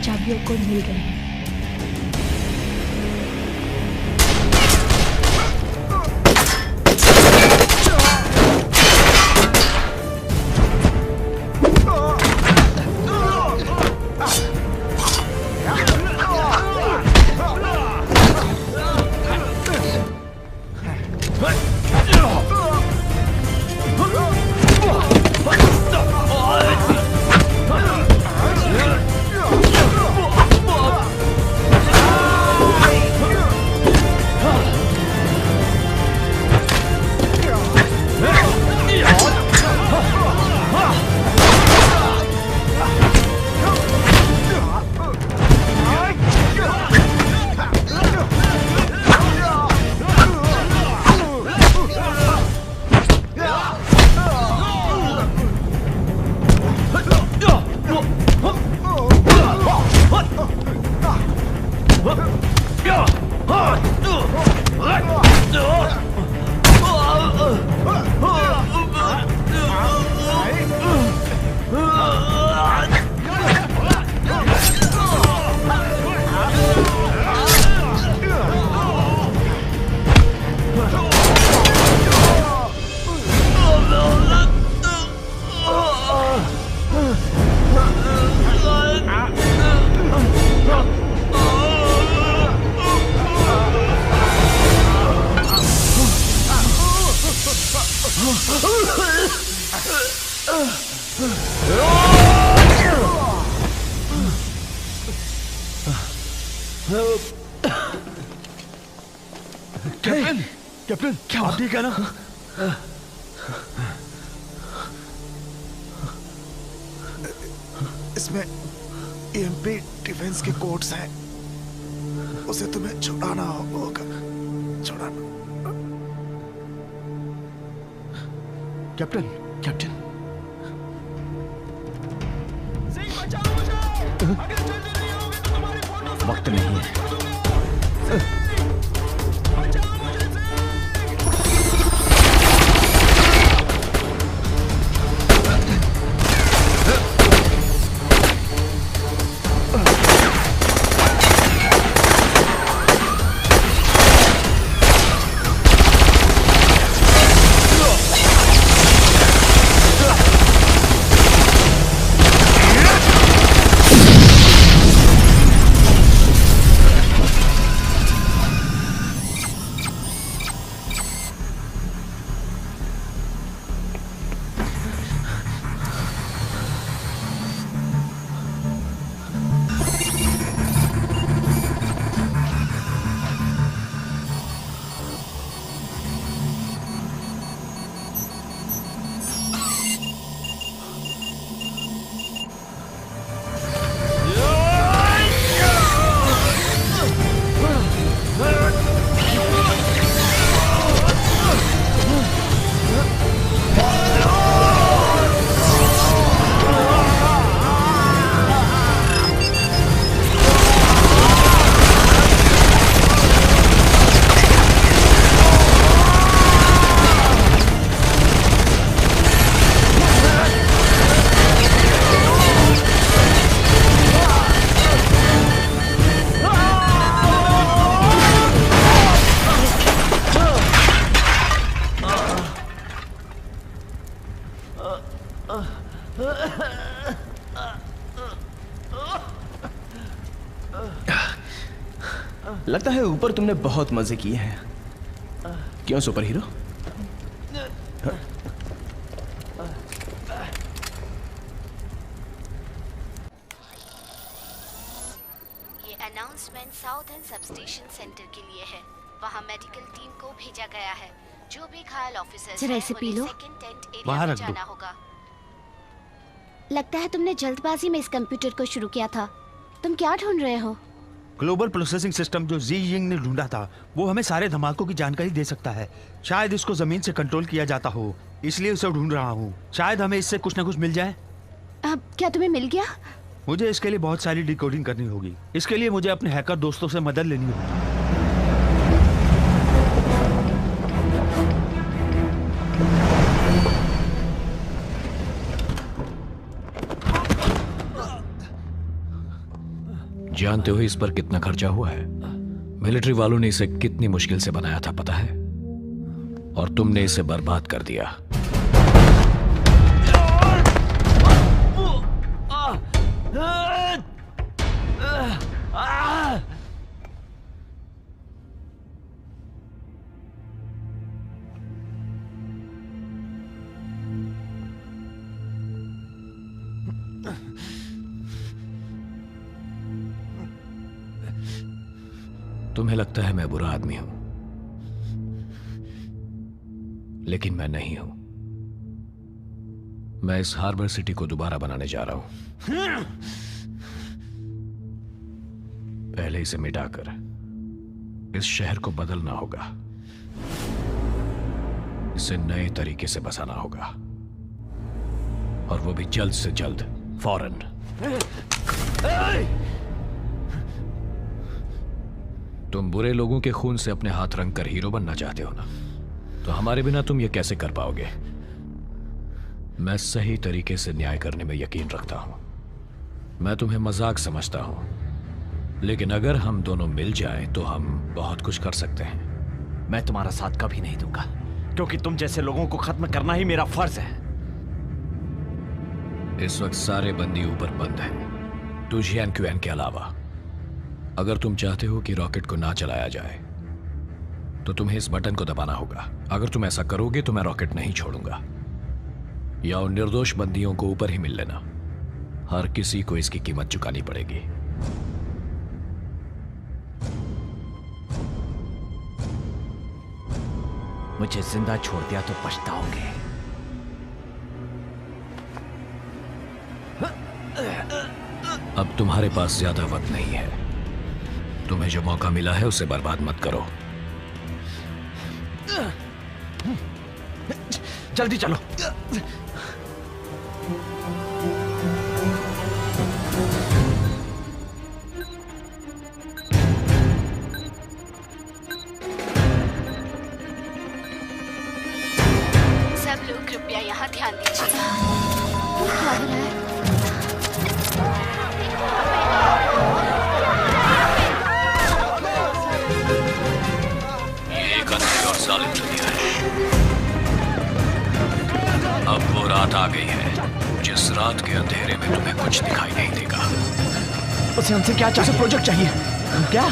चाबी और कोड मिल गए हैं। कैप्टन क्या आप ठीक है ना? इसमें ईएमपी डिफेंस के कोड्स हैं, उसे तुम्हें छुड़ाना होगा। छुड़ाना। कैप्टन कैप्टन वक्त नहीं है। लगता है ऊपर तुमने बहुत मजे किए हैं। क्यों सुपर हीरो? ये announcement south and substation centre के लिए है। वहाँ मेडिकल टीम को भेजा गया है। जो भी घायल ऑफिसर्स जरा इसे P low. Second tent area बाहर में रख दो। जाना होगा। लगता है तुमने जल्दबाजी में इस कंप्यूटर को शुरू किया था। तुम क्या ढूंढ रहे हो? ग्लोबल प्रोसेसिंग सिस्टम जो जी यिंग ने ढूंढा था, वो हमें सारे धमाकों की जानकारी दे सकता है। शायद इसको जमीन से कंट्रोल किया जाता हो, इसलिए उसे ढूंढ रहा हूँ। शायद हमें इससे कुछ न कुछ मिल जाए। अब क्या तुम्हें मिल गया? मुझे इसके लिए बहुत सारी डिकोडिंग करनी होगी। इसके लिए मुझे अपने हैकर दोस्तों से मदद लेनी होगी। जानते हो इस पर कितना खर्चा हुआ है? मिलिट्री वालों ने इसे कितनी मुश्किल से बनाया था पता है? और तुमने इसे बर्बाद कर दिया। तुम्हें लगता है मैं बुरा आदमी हूं, लेकिन मैं नहीं हूं। मैं इस हार्बर सिटी को दोबारा बनाने जा रहा हूं। पहले इसे मिटाकर इस शहर को बदलना होगा। इसे नए तरीके से बसाना होगा, और वो भी जल्द से जल्द, फौरन। तुम बुरे लोगों के खून से अपने हाथ रंग कर हीरो बनना चाहते हो ना? तो हमारे बिना तुम ये कैसे कर पाओगे? मैं सही तरीके से न्याय करने में यकीन रखता हूं। मैं तुम्हें मजाक समझता हूं, लेकिन अगर हम दोनों मिल जाएं तो हम बहुत कुछ कर सकते हैं। मैं तुम्हारा साथ कभी नहीं दूंगा, क्योंकि तुम जैसे लोगों को खत्म करना ही मेरा फर्ज है। इस वक्त सारे बंदी ऊपर बंद हैं, टूजियान क्यूएन के अलावा। अगर तुम चाहते हो कि रॉकेट को ना चलाया जाए तो तुम्हें इस बटन को दबाना होगा। अगर तुम ऐसा करोगे तो मैं रॉकेट नहीं छोड़ूंगा, या उन निर्दोष बंदियों को ऊपर ही मिल लेना। हर किसी को इसकी कीमत चुकानी पड़ेगी। मुझे जिंदा छोड़ दिया तो पछताओगे। अब तुम्हारे पास ज्यादा वक्त नहीं है। तुम्हें जो मौका मिला है उसे बर्बाद मत करो। जल्दी चलो। सब लोग कृपया यहाँ ध्यान दीजिए। अब वो रात आ गई है जिस रात के अंधेरे में तुम्हें कुछ दिखाई नहीं देगा। उसे हमसे क्या चाहिए? प्रोजेक्ट चाहिए। क्या?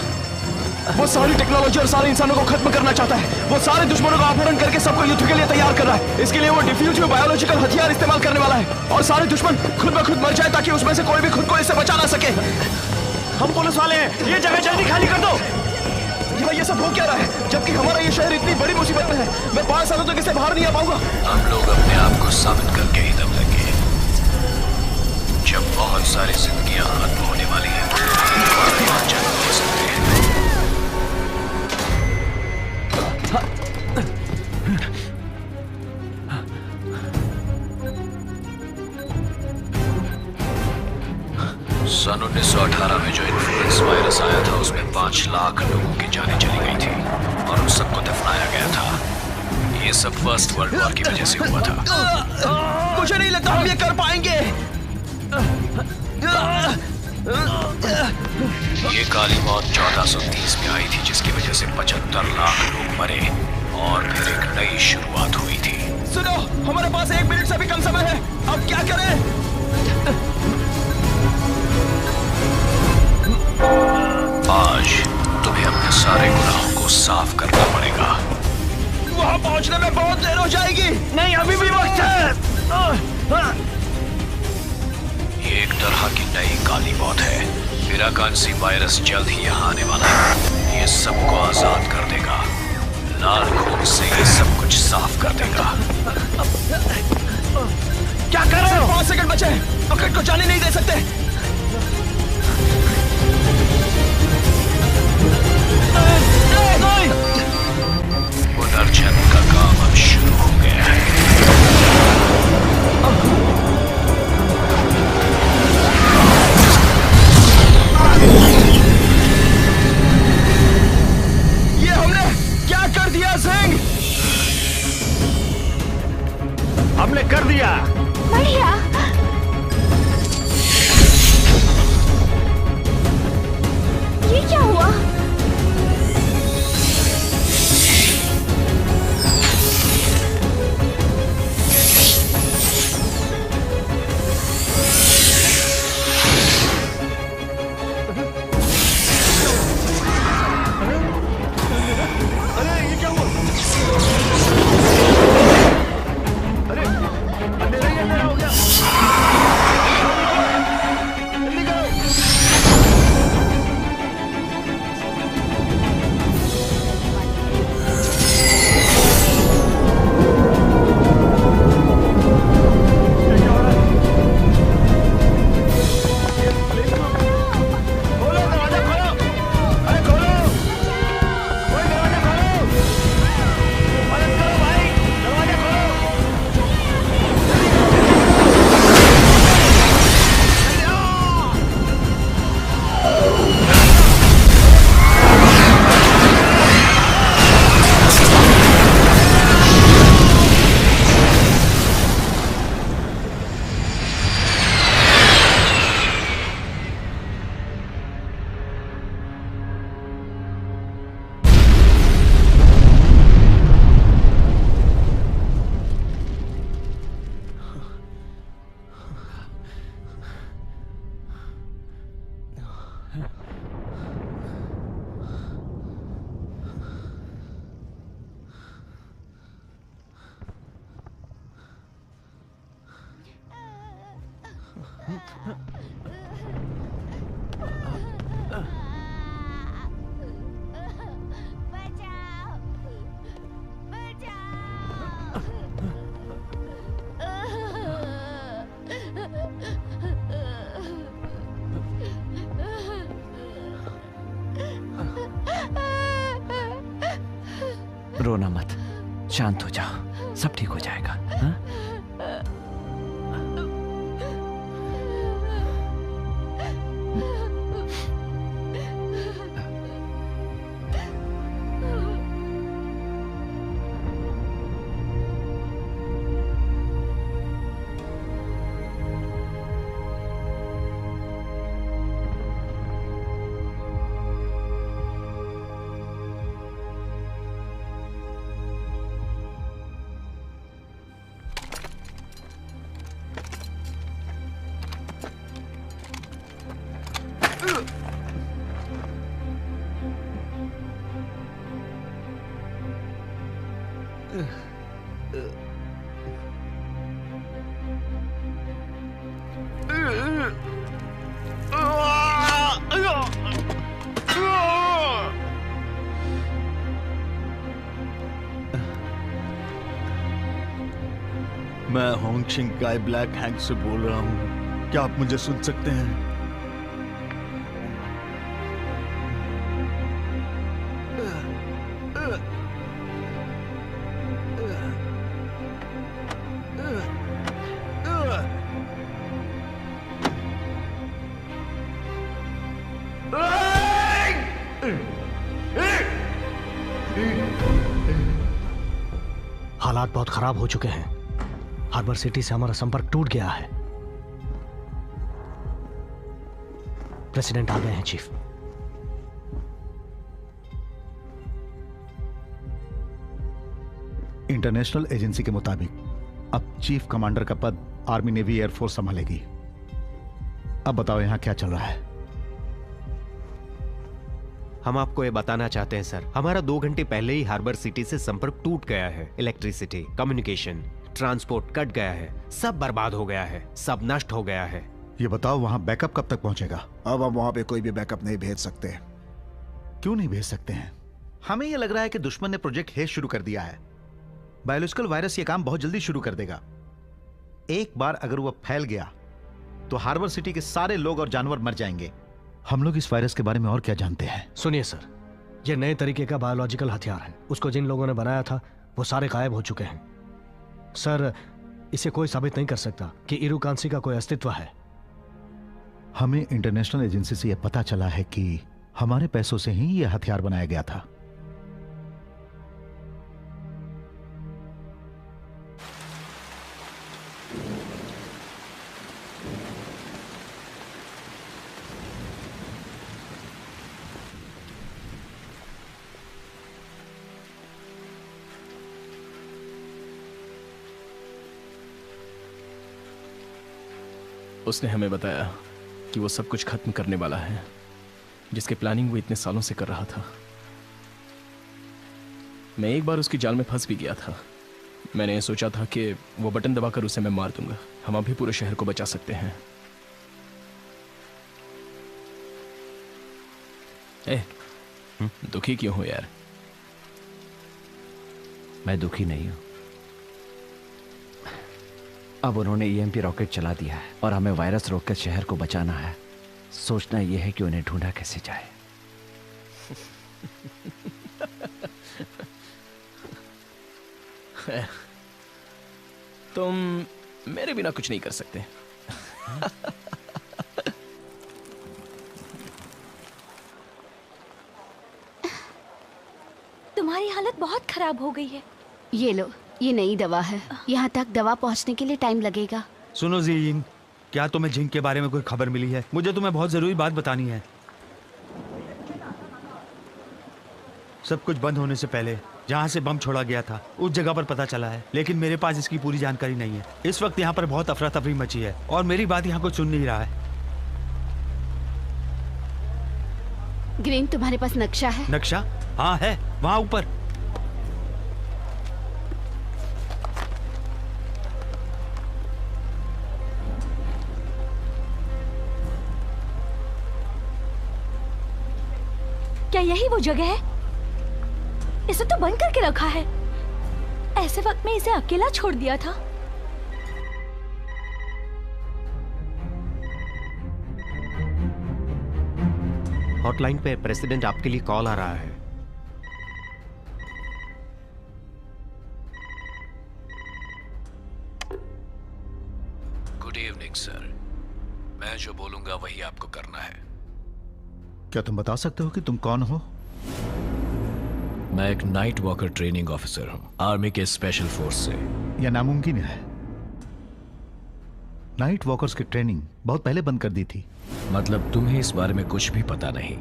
वो सारी टेक्नोलॉजी और सारे इंसानों को खत्म करना चाहता है। वो सारे दुश्मनों का अपहरण करके सबको युद्ध के लिए तैयार कर रहा है। इसके लिए वो डिफ्यूज में बायोलॉजिकल हथियार इस्तेमाल करने वाला है, और सारे दुश्मन खुद ब खुद मर जाए ताकि उसमें से कोई भी खुद को इससे बचा ना सके। हम पुलिस वाले हैं, ये जगह जल्दी खाली कर दो। ये सब हो क्या रहा है, जबकि हमारा ये शहर इतनी बड़ी मुसीबत में है। मैं 5 सालों तक इससे बाहर नहीं आ पाऊंगा। हम लोग अपने आप को साबित करके ही दम लेंगे। जब बहुत सारी जिंदगियां खत्म होने वाली हैं, दोबारा यहाँ जन्म ले सकते हैं। सन 1918 में जो इन्फ्लुएंजा वायरस आया था उसमें 5 लाख लोगों की जानें चली गई थी, और उन सबको दफनाया गया था। ये सब फर्स्ट वर्ल्ड वॉर की वजह से हुआ था। मुझे नहीं लगता हम ये कर पाएंगे। ये काली मौत 1430 में आई थी, जिसकी वजह से 75 लाख लोग मरे, और फिर एक नई शुरुआत हुई थी। सुनो, हमारे पास 1 मिनट से भी कम समय है। अब क्या करें? आज तुम्हें अपने सारे गुनाहों को साफ करना पड़ेगा। वहां पहुंचने में बहुत देर हो जाएगी। नहीं, अभी भी वक्त है। ये एक तरह की नई काली मौत है। पिराकांसी वायरस जल्द ही यहाँ आने वाला है। ये सबको आजाद कर देगा। लाल खून से ये सब कुछ साफ कर देगा। क्या कर रहे हो? 5 सेकंड बचे। रॉकेट को जाने नहीं दे सकते। पुनर्जन्म का काम अब शुरू हो गया है। ये हमने क्या कर दिया सिंह? हमने कर दिया। बढ़िया। रोना मत, शांत हो जाओ, सब ठीक हो जाएगा। हाँ? मैं होंगशिंग काई ब्लैक हैंक से बोल रहा हूँ। क्या आप मुझे सुन सकते हैं? हालात बहुत खराब हो चुके हैं। हार्बर सिटी से हमारा संपर्क टूट गया है। प्रेसिडेंट आ गए हैं चीफ। इंटरनेशनल एजेंसी के मुताबिक अब चीफ कमांडर का पद आर्मी नेवी एयरफोर्स संभालेगी। अब बताओ यहां क्या चल रहा है? हम आपको ये बताना चाहते हैं सर, हमारा 2 घंटे पहले ही हार्बर सिटी से संपर्क टूट गया है। इलेक्ट्रिसिटी, कम्युनिकेशन, ट्रांसपोर्ट कट गया है, सब बर्बाद हो गया है, सब नष्ट हो गया है। ये बताओ वहां बैकअप कब तक पहुंचेगा? अब हम वहां पे कोई भी बैकअप नहीं भेज सकते। क्यों नहीं भेज सकते हैं? हमें यह लग रहा है कि दुश्मन ने प्रोजेक्ट हेज शुरू कर दिया है। बायोलॉजिकल वायरस ये काम बहुत जल्दी शुरू कर देगा। एक बार अगर वो फैल गया तो हार्बर सिटी के सारे लोग और जानवर मर जाएंगे। हम लोग इस वायरस के बारे में और क्या जानते हैं? सुनिए सर, ये नए तरीके का बायोलॉजिकल हथियार है। उसको जिन लोगों ने बनाया था वो सारे गायब हो चुके हैं। सर, इसे कोई साबित नहीं कर सकता कि इरुकांसी का कोई अस्तित्व है। हमें इंटरनेशनल एजेंसी से यह पता चला है कि हमारे पैसों से ही यह हथियार बनाया गया था। उसने हमें बताया कि वो सब कुछ खत्म करने वाला है, जिसकी प्लानिंग वो इतने सालों से कर रहा था। मैं एक बार उसकी जाल में फंस भी गया था। मैंने सोचा था कि वो बटन दबाकर उसे मैं मार दूंगा। हम अभी पूरे शहर को बचा सकते हैं। दुखी क्यों हो यार? मैं दुखी नहीं हूं। अब उन्होंने ईएमपी रॉकेट चला दिया है और हमें वायरस रोककर शहर को बचाना है। सोचना यह है कि उन्हें ढूंढा कैसे जाए। तुम मेरे बिना कुछ नहीं कर सकते। तुम्हारी हालत बहुत खराब हो गई है। ये लो, ये नई दवा है। यहाँ तक दवा पहुँचने के लिए टाइम लगेगा। सुनो ज़ियिंग, क्या तुम्हें जिंक के बारे में कोई खबर मिली है? मुझे तुम्हें बहुत जरूरी बात बतानी है। सब कुछ बंद होने से पहले जहाँ से बम छोड़ा गया था उस जगह पर पता चला है, लेकिन मेरे पास इसकी पूरी जानकारी नहीं है। इस वक्त यहाँ पर बहुत अफरा तफरी मची है और मेरी बात यहाँ कोई सुन नहीं रहा है। ग्रीन, तुम्हारे पास नक्शा है? नक्शा? हाँ है, वहाँ ऊपर। क्या यही वो जगह है? इसे तो बंद करके रखा है। ऐसे वक्त में इसे अकेला छोड़ दिया था। हॉटलाइन पे प्रेसिडेंट आपके लिए कॉल आ रहा है। Good evening sir. मैं जो बोलूंगा वही आपको करना है। क्या तुम बता सकते हो कि तुम कौन हो? मैं एक नाइट वॉकर ट्रेनिंग ऑफिसर हूं, आर्मी के स्पेशल फोर्स से। यह नामुमकिन है। नाइट वॉकर्स की ट्रेनिंग बहुत पहले बंद कर दी थी। मतलब तुम्हें इस बारे में कुछ भी पता नहीं?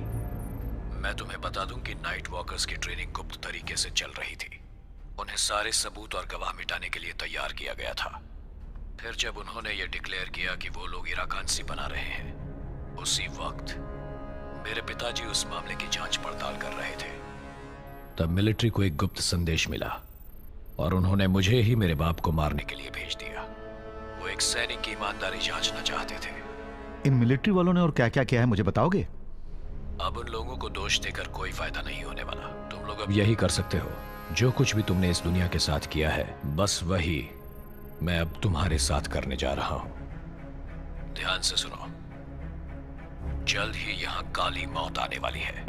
मैं तुम्हें बता दूं कि नाइट वॉकर्स की ट्रेनिंग गुप्त तरीके से चल रही थी। उन्हें सारे सबूत और गवाह मिटाने के लिए तैयार किया गया था। फिर जब उन्होंने ये डिक्लेयर किया कि वो लोग इराकांसी बना रहे हैं, उसी वक्त मेरे पिताजी उस मामले की जांच पड़ताल कर रहे थे। तब मिलिट्री को एक गुप्त संदेश मिला और उन्होंने मुझे ही मेरे बाप को मारने के लिए भेज दिया। वो एक सैनिक की ईमानदारी जांचना चाहते थे। इन मिलिट्री वालों ने और क्या क्या किया है मुझे बताओगे? अब उन लोगों को दोष देकर कोई फायदा नहीं होने वाला। तुम लोग अब यही कर सकते हो। जो कुछ भी तुमने इस दुनिया के साथ किया है, बस वही मैं अब तुम्हारे साथ करने जा रहा हूं। ध्यान से सुनो, जल्द ही यहां काली मौत आने वाली है।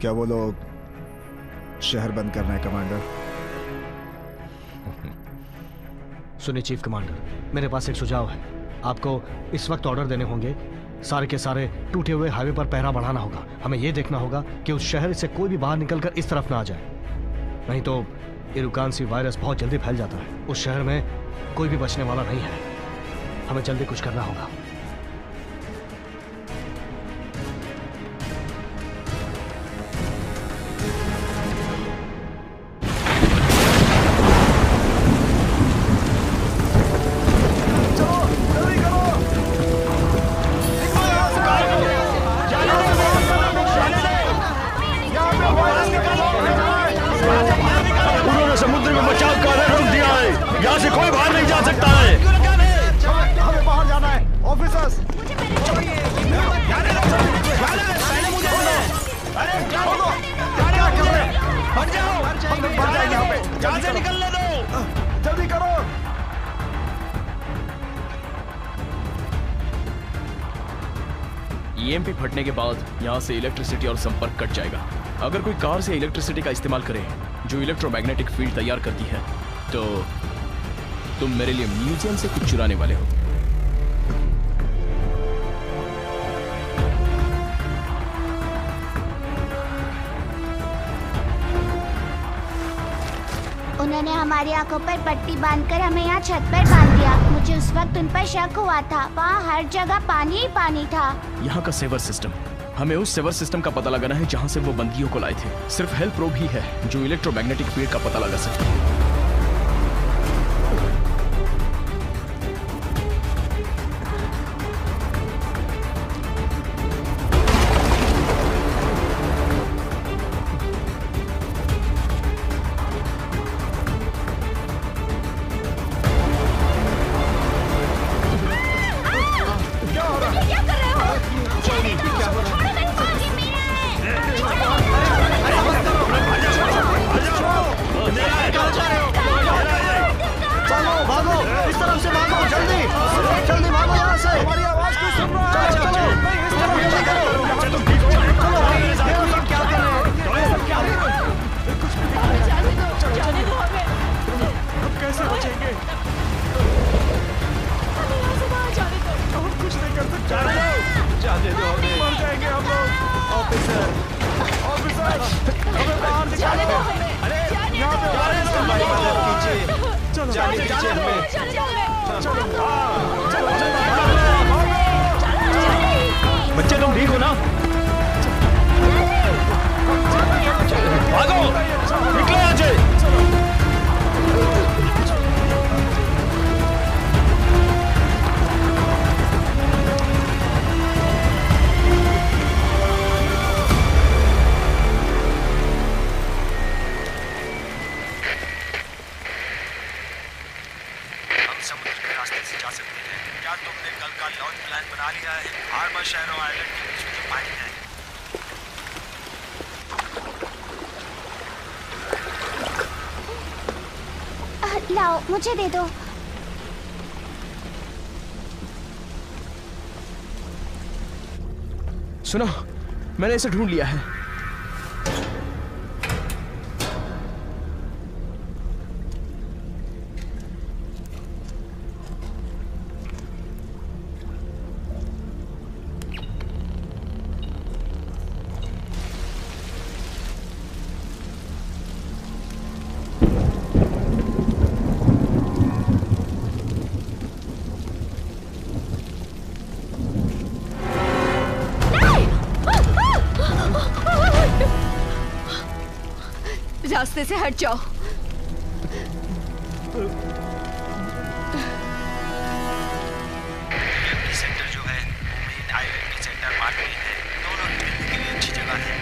क्या वो लोग शहर बंद कर रहे हैं कमांडर? सुनिए चीफ कमांडर, मेरे पास एक सुझाव है। आपको इस वक्त ऑर्डर देने होंगे। सारे के सारे टूटे हुए हाईवे पर पहरा बढ़ाना होगा। हमें यह देखना होगा कि उस शहर से कोई भी बाहर निकलकर इस तरफ ना आ जाए, नहीं तो इरुकांसी वायरस बहुत जल्दी फैल जाता है। उस शहर में कोई भी बचने वाला नहीं है। हमें जल्दी कुछ करना होगा। ईएमपी फटने के बाद यहाँ से इलेक्ट्रिसिटी और संपर्क कट जाएगा। अगर कोई कार से इलेक्ट्रिसिटी का इस्तेमाल करे जो इलेक्ट्रोमैग्नेटिक फील्ड तैयार करती है, तो तुम मेरे लिए म्यूजियम से कुछ चुराने वाले हो। उन्होंने हमारी आंखों पर पट्टी बांधकर हमें यहाँ छत पर बांध दिया। मुझे उस वक्त उन पर शक हुआ था। वहाँ हर जगह पानी ही पानी था। यहाँ का सेवर सिस्टम, हमें उस सेवर सिस्टम का पता लगाना है जहाँ से वो बंदियों को लाए थे। सिर्फ हेल्प प्रोब ही है जो इलेक्ट्रोमैग्नेटिक फील्ड का पता लगा सकती है। बच्चे तुम ठीक हो ना? भागो, निकलो यहाँ से। लाओ, मुझे दे दो। सुनो, मैंने इसे ढूंढ लिया है। रास्ते से हट जाओ। सेंटर जो है वो मेन हाईवे के सेंटर मार्ग में है। दोनों मिलने के लिए अच्छी जगह है।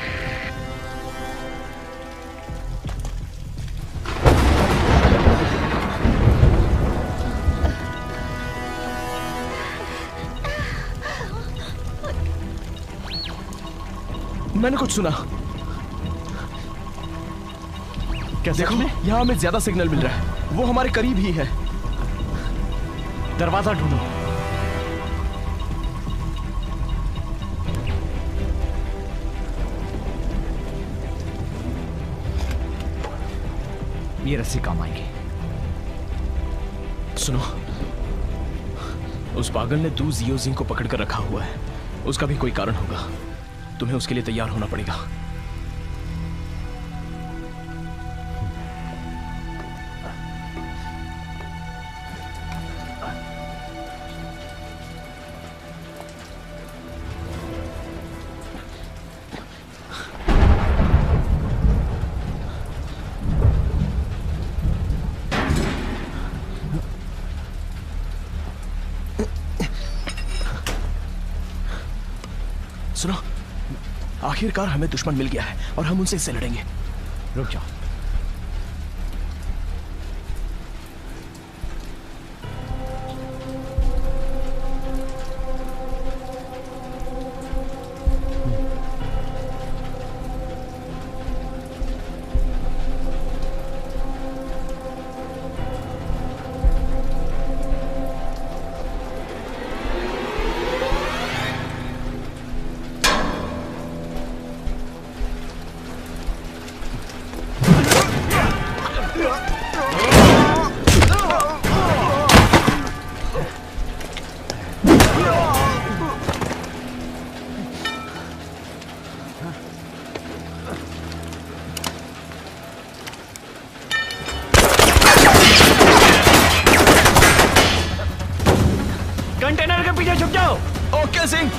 मैंने कुछ सुना। देखो, यहाँ हमें ज्यादा सिग्नल मिल रहा है। वो हमारे करीब ही है। दरवाजा ढूंढो। ये रस्सी काम आएगी। सुनो, उस पागल ने दू जियोजिंग को पकड़ कर रखा हुआ है। उसका भी कोई कारण होगा। तुम्हें उसके लिए तैयार होना पड़ेगा। सुनो, आखिरकार हमें दुश्मन मिल गया है और हम उनसे इससे लड़ेंगे। रुक जाओ। कंटेनर के पीछे छुप जाओ। ओके सिंह।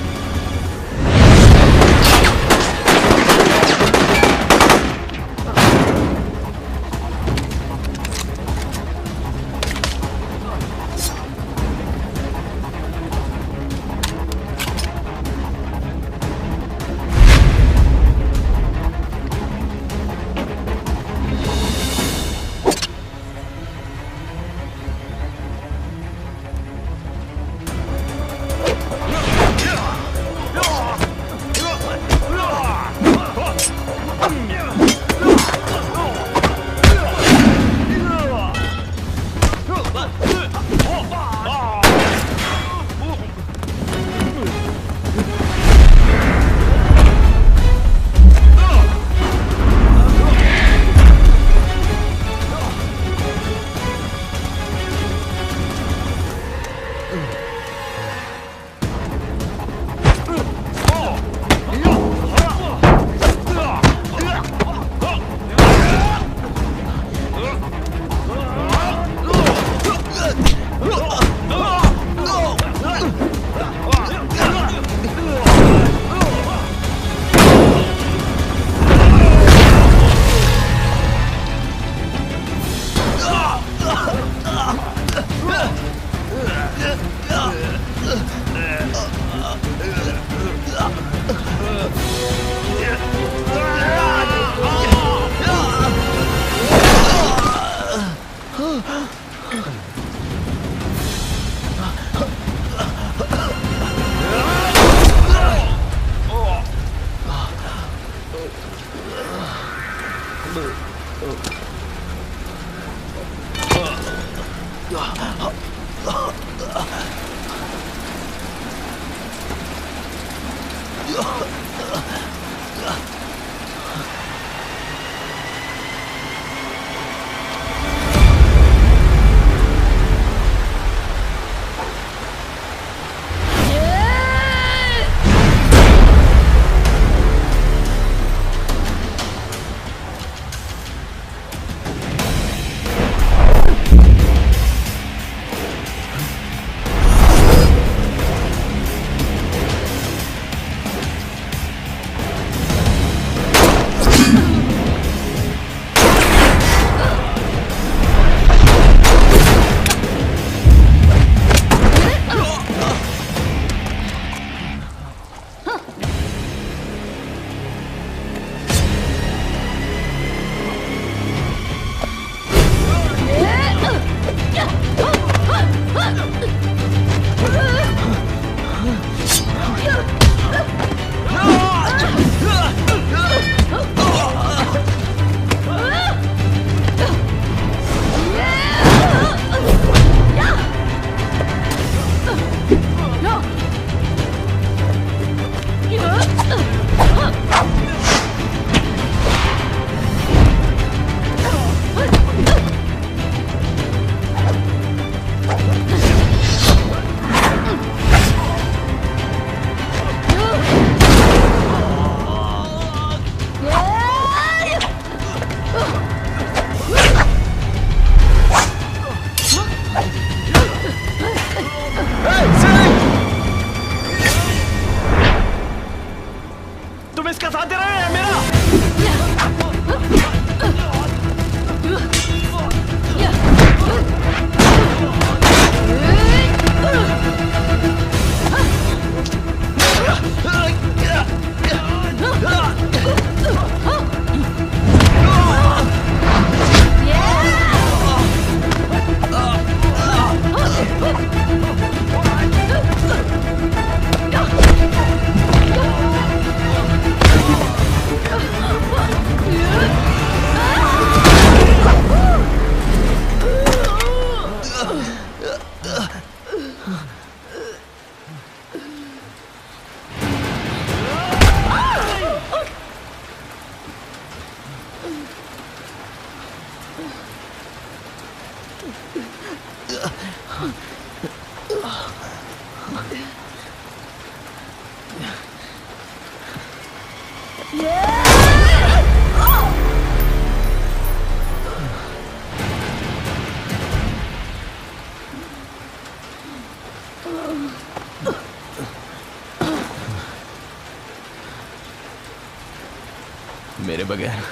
मेरे बगैर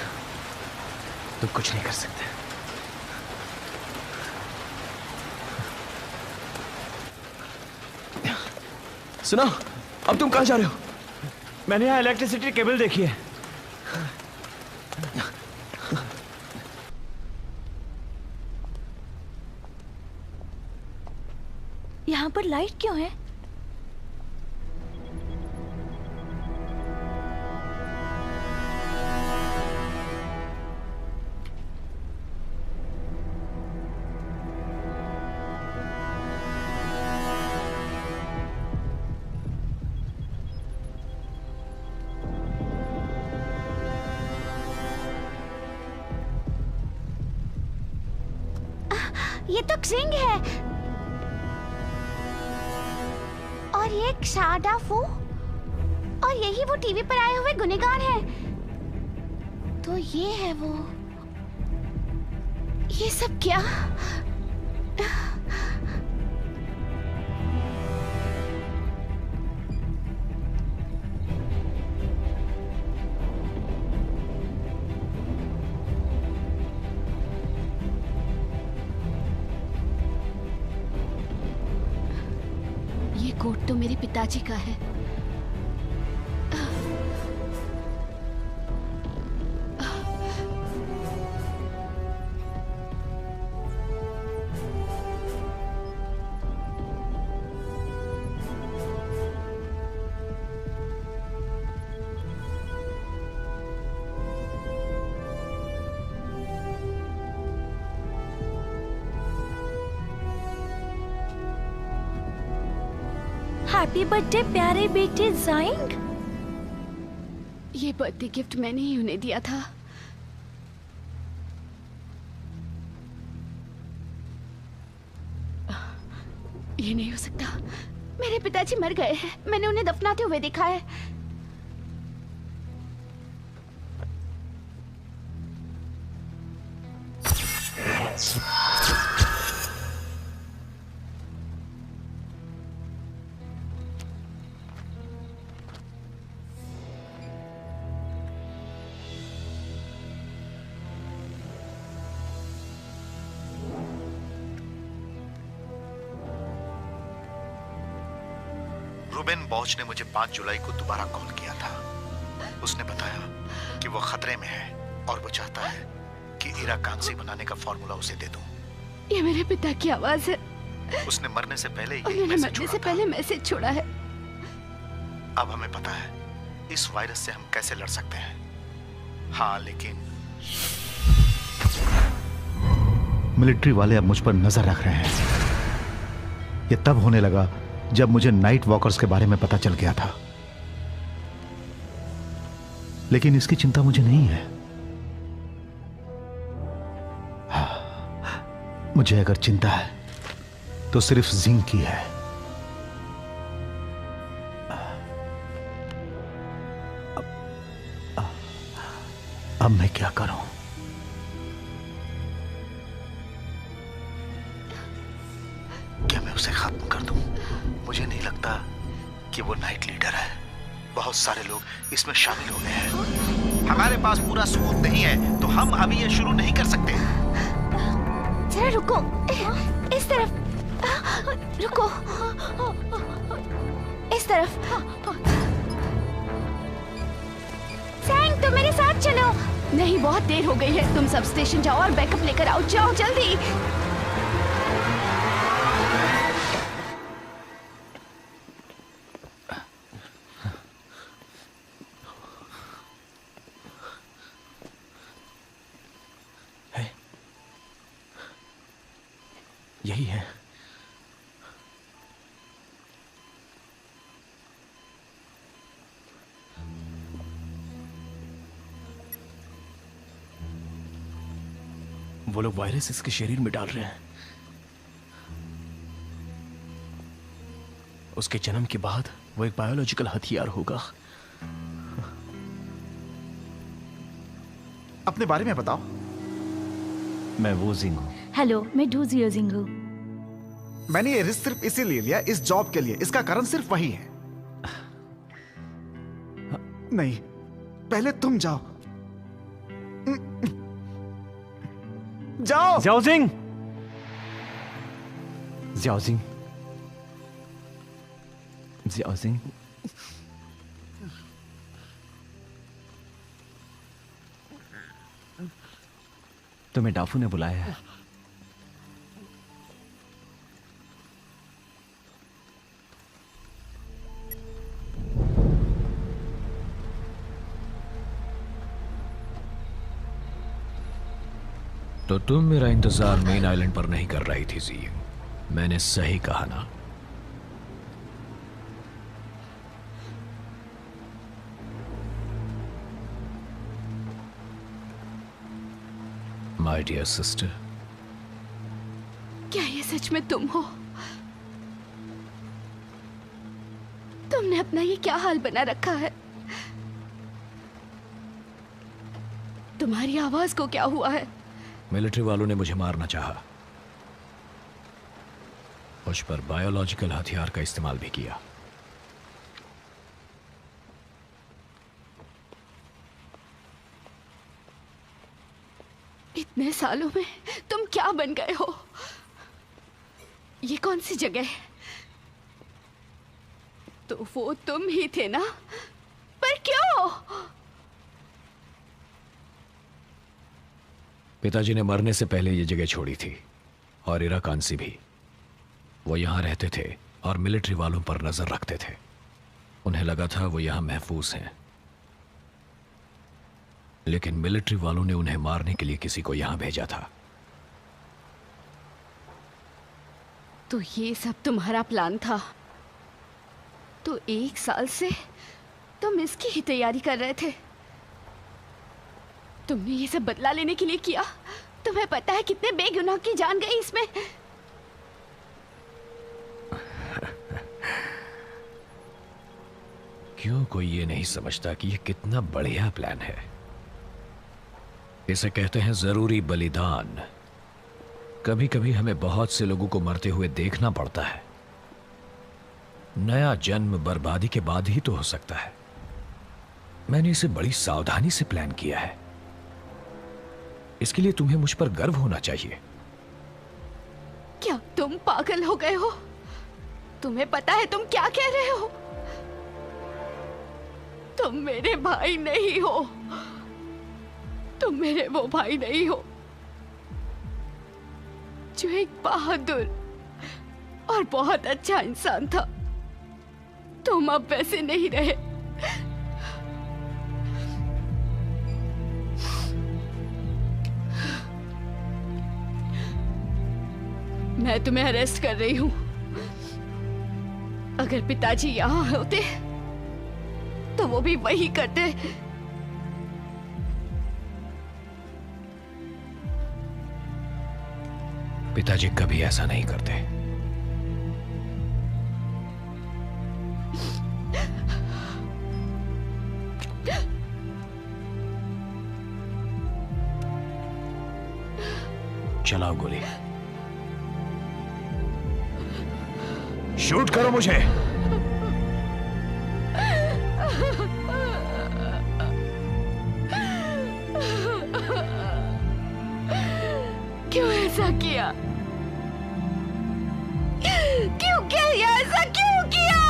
तुम कुछ नहीं कर सकते। सुनो, अब तुम कहां जा रहे हो? मैंने यहाँ इलेक्ट्रिसिटी केबल देखी है। यहाँ पर लाइट क्यों है? ये तो क्सिंग है और ये शादा फू और यही वो टीवी पर आए हुए गुनहगार हैं। तो ये है वो। ये सब क्या? कोट तो मेरे पिताजी का है। हैप्पी बर्थडे प्यारे बेटे ज़ाइंग। ये बर्थडे गिफ्ट मैंने ही उन्हें दिया था। ये नहीं हो सकता। मेरे पिताजी मर गए हैं। मैंने उन्हें दफनाते हुए देखा है। रूबेन बॉच ने मुझे 5 जुलाई को दोबारा कॉल किया था। उसने बताया कि वो खतरे में है और वो चाहता है कि इरा कांसी बनाने का फॉर्मूला उसे दे दूं। ये मेरे पिता की आवाज है। उसने मरने से पहले मैसेज छोड़ा है। अब हमें पता है इस वायरस से हम कैसे लड़ सकते हैं। हाँ, लेकिन मिलिट्री वाले अब मुझ पर नजर रख रहे हैं। ये तब होने लगा जब मुझे नाइट वॉकर्स के बारे में पता चल गया था, लेकिन इसकी चिंता मुझे नहीं है। मुझे अगर चिंता है तो सिर्फ जिंग की है। अब मैं क्या करूं? क्या मैं उसे खत्म कर दूं? मुझे नहीं लगता कि वो नाइट लीडर है। बहुत सारे लोग इसमें शामिल हो गए हैं। हमारे पास पूरा सबूत नहीं है तो हम अभी ये शुरू नहीं कर सकते। जरा रुको, इस तरफ रुको, इस तरफ। सैंग, तुम मेरे साथ चलो। नहीं, बहुत देर हो गई है। तुम सब स्टेशन जाओ और बैकअप लेकर आओ। जाओ जल्दी। यही है। वो लोग वायरस इसके शरीर में डाल रहे हैं। उसके जन्म के बाद वो एक बायोलॉजिकल हथियार होगा। अपने बारे में बताओ। मैं वो जिंग हूं। हेलो, मैं डू जियो जिंग हूं। मैंने ये रिस्क सिर्फ इसीलिए लिया, इस जॉब के लिए। इसका कारण सिर्फ वही है। नहीं, पहले तुम जाओ। जाओ। ज़ियाओजिंग, ज़ियाओजिंग, ज़ियाओजिंग। तुम्हें डाफू ने बुलाया है। तो तुम मेरा इंतजार मेन आइलैंड पर नहीं कर रही थी जी। मैंने सही कहा ना? माय डियर सिस्टर, क्या ये सच में तुम हो? तुमने अपना ये क्या हाल बना रखा है? तुम्हारी आवाज को क्या हुआ है? मिलिट्री वालों ने मुझे मारना चाहा, मुझ पर बायोलॉजिकल हथियार का इस्तेमाल भी किया। इतने सालों में तुम क्या बन गए हो? ये कौन सी जगह है? तो वो तुम ही थे ना? पर क्यों? पिताजी ने मरने से पहले ये जगह छोड़ी थी, और इरा कांसी भी। वो यहां रहते थे और मिलिट्री वालों पर नजर रखते थे। उन्हें लगा था वो यहां महफूज हैं, लेकिन मिलिट्री वालों ने उन्हें मारने के लिए किसी को यहां भेजा था। तो ये सब तुम्हारा प्लान था? तो 1 साल से तुम इसकी ही तैयारी कर रहे थे? तुमने ये सब बदला लेने के लिए किया? तुम्हें पता है कितने बेगुनाह की जान गई इसमें? क्यों कोई ये नहीं समझता कि ये कितना बढ़िया प्लान है? इसे कहते हैं जरूरी बलिदान। कभी कभी हमें बहुत से लोगों को मरते हुए देखना पड़ता है। नया जन्म बर्बादी के बाद ही तो हो सकता है। मैंने इसे बड़ी सावधानी से प्लान किया है। इसके लिए तुम्हें मुझ पर गर्व होना चाहिए। क्या तुम पागल हो गए हो? तुम्हें पता है तुम क्या कह रहे हो? तुम मेरे भाई नहीं हो। तुम मेरे वो भाई नहीं हो जो एक बहादुर और बहुत अच्छा इंसान था। तुम अब वैसे नहीं रहे। मैं तुम्हें अरेस्ट कर रही हूं। अगर पिताजी यहां होते तो वो भी वही करते। पिताजी कभी ऐसा नहीं करते। चलाओ गोली। शूट करो मुझे। क्यों ऐसा किया? क्यों किया? ऐसा क्यों किया?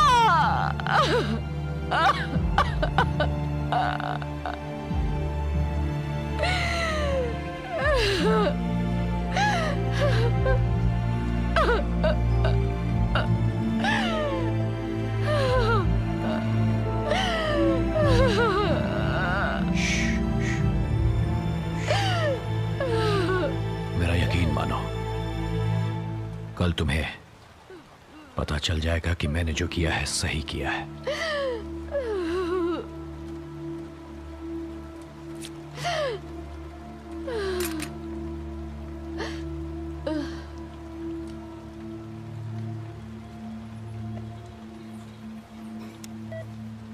मेरा यकीन मानो, कल तुम्हें पता चल जाएगा कि मैंने जो किया है सही किया है।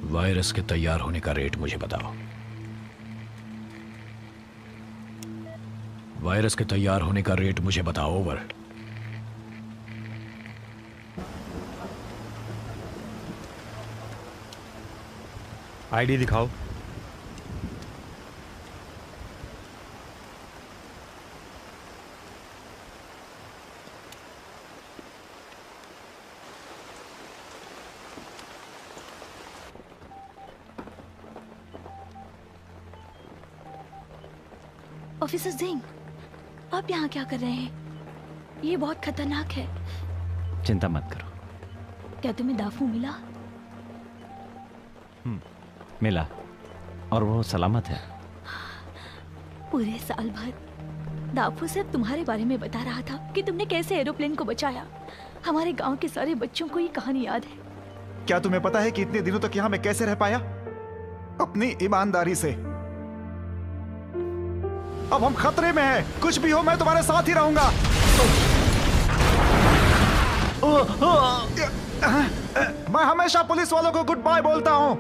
वायरस के तैयार होने का रेट मुझे बताओ। वायरस के तैयार होने का रेट मुझे बताओ। ओवर। आईडी दिखाओ। ऑफिसर सिंह, आप यहाँ क्या कर रहे हैं? ये बहुत खतरनाक है। चिंता मत करो। क्या तुम्हें दाफू मिला? मिला, और वो सलामत है। पूरे साल भर दाफू सिर्फ तुम्हारे बारे में बता रहा था कि तुमने कैसे एरोप्लेन को बचाया। हमारे गांव के सारे बच्चों को ये कहानी याद है। क्या तुम्हें पता है कि इतने दिनों तक यहाँ मैं कैसे रह पाया? अपनी ईमानदारी से। अब हम खतरे में हैं। कुछ भी हो मैं तुम्हारे साथ ही रहूंगा। मैं हमेशा पुलिस वालों को गुड बाय बोलता हूं।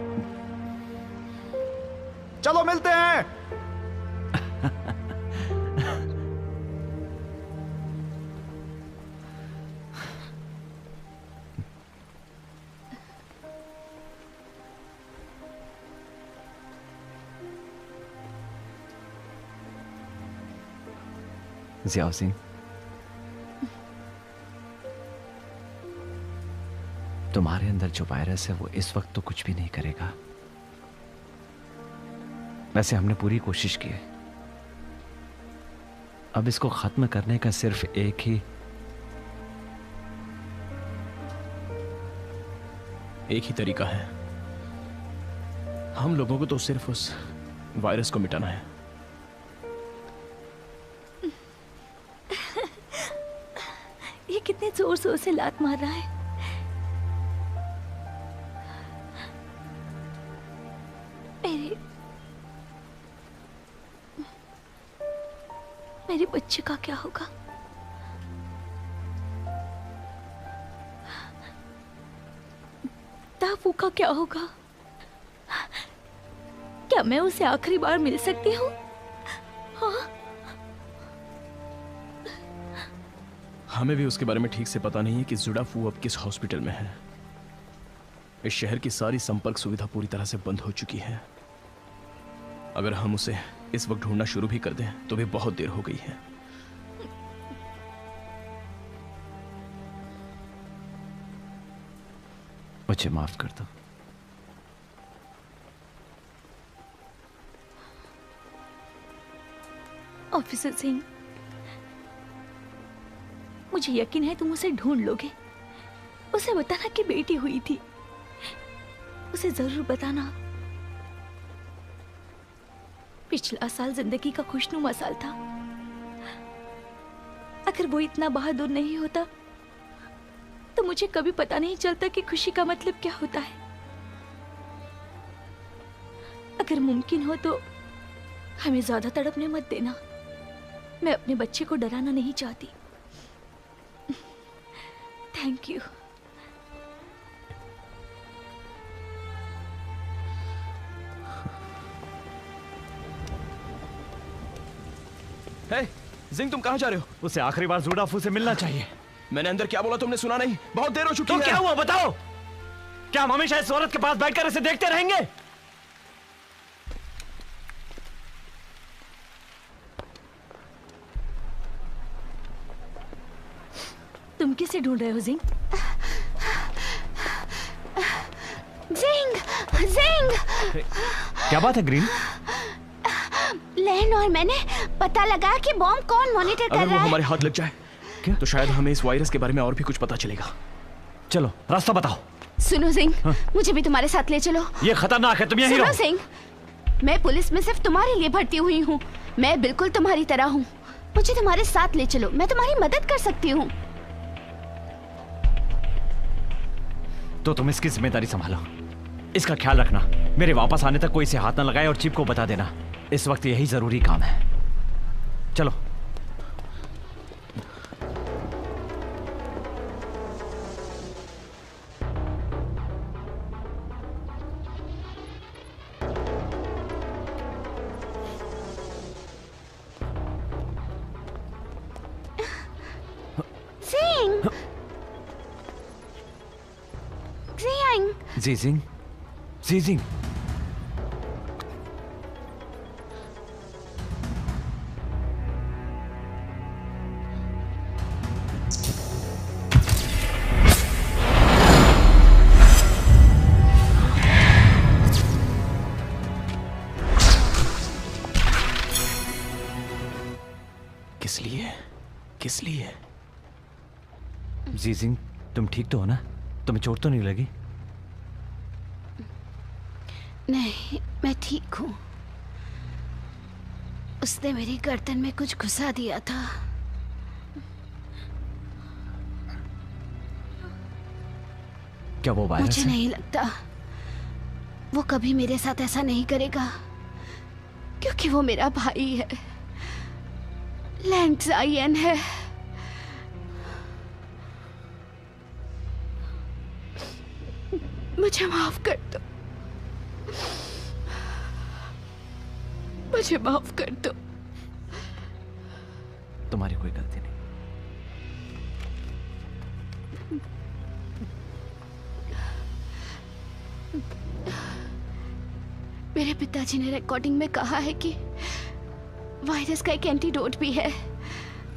चलो मिलते हैं। ज़ियाओ सिंह, तुम्हारे अंदर जो वायरस है वो इस वक्त तो कुछ भी नहीं करेगा। वैसे हमने पूरी कोशिश की है। अब इसको खत्म करने का सिर्फ एक ही तरीका है। हम लोगों को तो सिर्फ उस वायरस को मिटाना है। ये कितने जोर जोर से लात मार रहा है। मेरे बच्चे का क्या होगा? दाफू का क्या होगा? क्या मैं उसे आखिरी बार मिल सकती हूँ? हाँ? हमें भी उसके बारे में ठीक से पता नहीं है कि जुडाफू अब किस हॉस्पिटल में है। इस शहर की सारी संपर्क सुविधा पूरी तरह से बंद हो चुकी है। अगर हम उसे इस वक्त ढूंढना शुरू भी कर दें तो भी बहुत देर हो गई है। मुझे माफ कर दो। ऑफिसर सिंह, मुझे यकीन है तुम उसे ढूंढ लोगे। उसे बताना कि बेटी हुई थी। उसे जरूर बताना। पिछला साल जिंदगी का खुशनुमा साल था। अगर वो इतना बहादुर नहीं होता तो मुझे कभी पता नहीं चलता कि खुशी का मतलब क्या होता है। अगर मुमकिन हो तो हमें ज्यादा तड़पने मत देना। मैं अपने बच्चे को डराना नहीं चाहती। Thank you. हे, जिंग तुम कहां जा रहे हो? उसे आखिरी बार जुडाफू से मिलना चाहिए। मैंने अंदर क्या बोला तुमने सुना नहीं? बहुत देर हो चुकी तो है। क्या हुआ बताओ? क्या हम हमेशा इस औरत के पास बैठकर इसे देखते रहेंगे? तुम किसे ढूंढ रहे हो जिंग? जिंग, जिंग! क्या बात है ग्रीन? लेन और मैंने पता लगा कि बॉम्ब कौन मॉनिटर कर अगर रहा वो है। हमारे हाथ लग जाए क्या? तो शायद हमें इस वायरस के बारे में और भी कुछ पता चलेगा। चलो रास्ता बताओ। सुनो सिंह, मुझे भी तुम्हारे साथ ले चलो। ये खतरनाक है, तुम यहीं सुनो रहो। सिंह, मैं पुलिस में सिर्फ तुम्हारे लिए भर्ती हुई हूँ। मैं बिल्कुल तुम्हारी तरह हूँ। मुझे तुम्हारे साथ ले चलो, मैं तुम्हारी मदद कर सकती हूँ। तो तुम इसकी जिम्मेदारी संभालो। इसका ख्याल रखना। मेरे वापस आने तक कोई इसे हाथ न लगाए और चीफ को बता देना। इस वक्त यही जरूरी काम है। चलो। सिंह, जीजिंग, जीजिंग। किस लिए? किस लिए? जीजिंग, तुम ठीक तो हो ना? तुम्हें चोट तो नहीं लगी? नहीं, मैं ठीक हूँ। उसने मेरी गर्दन में कुछ घुसा दिया था। क्या वो वायरस मुझे है? नहीं लगता वो कभी मेरे साथ ऐसा नहीं करेगा, क्योंकि वो मेरा भाई है, लैंग ज़ायन है। मुझे माफ कर दो, मुझे माफ कर दो। तुम्हारी कोई गलती नहीं। मेरे पिताजी ने रिकॉर्डिंग में कहा है कि वायरस का एक एंटीडोट भी है।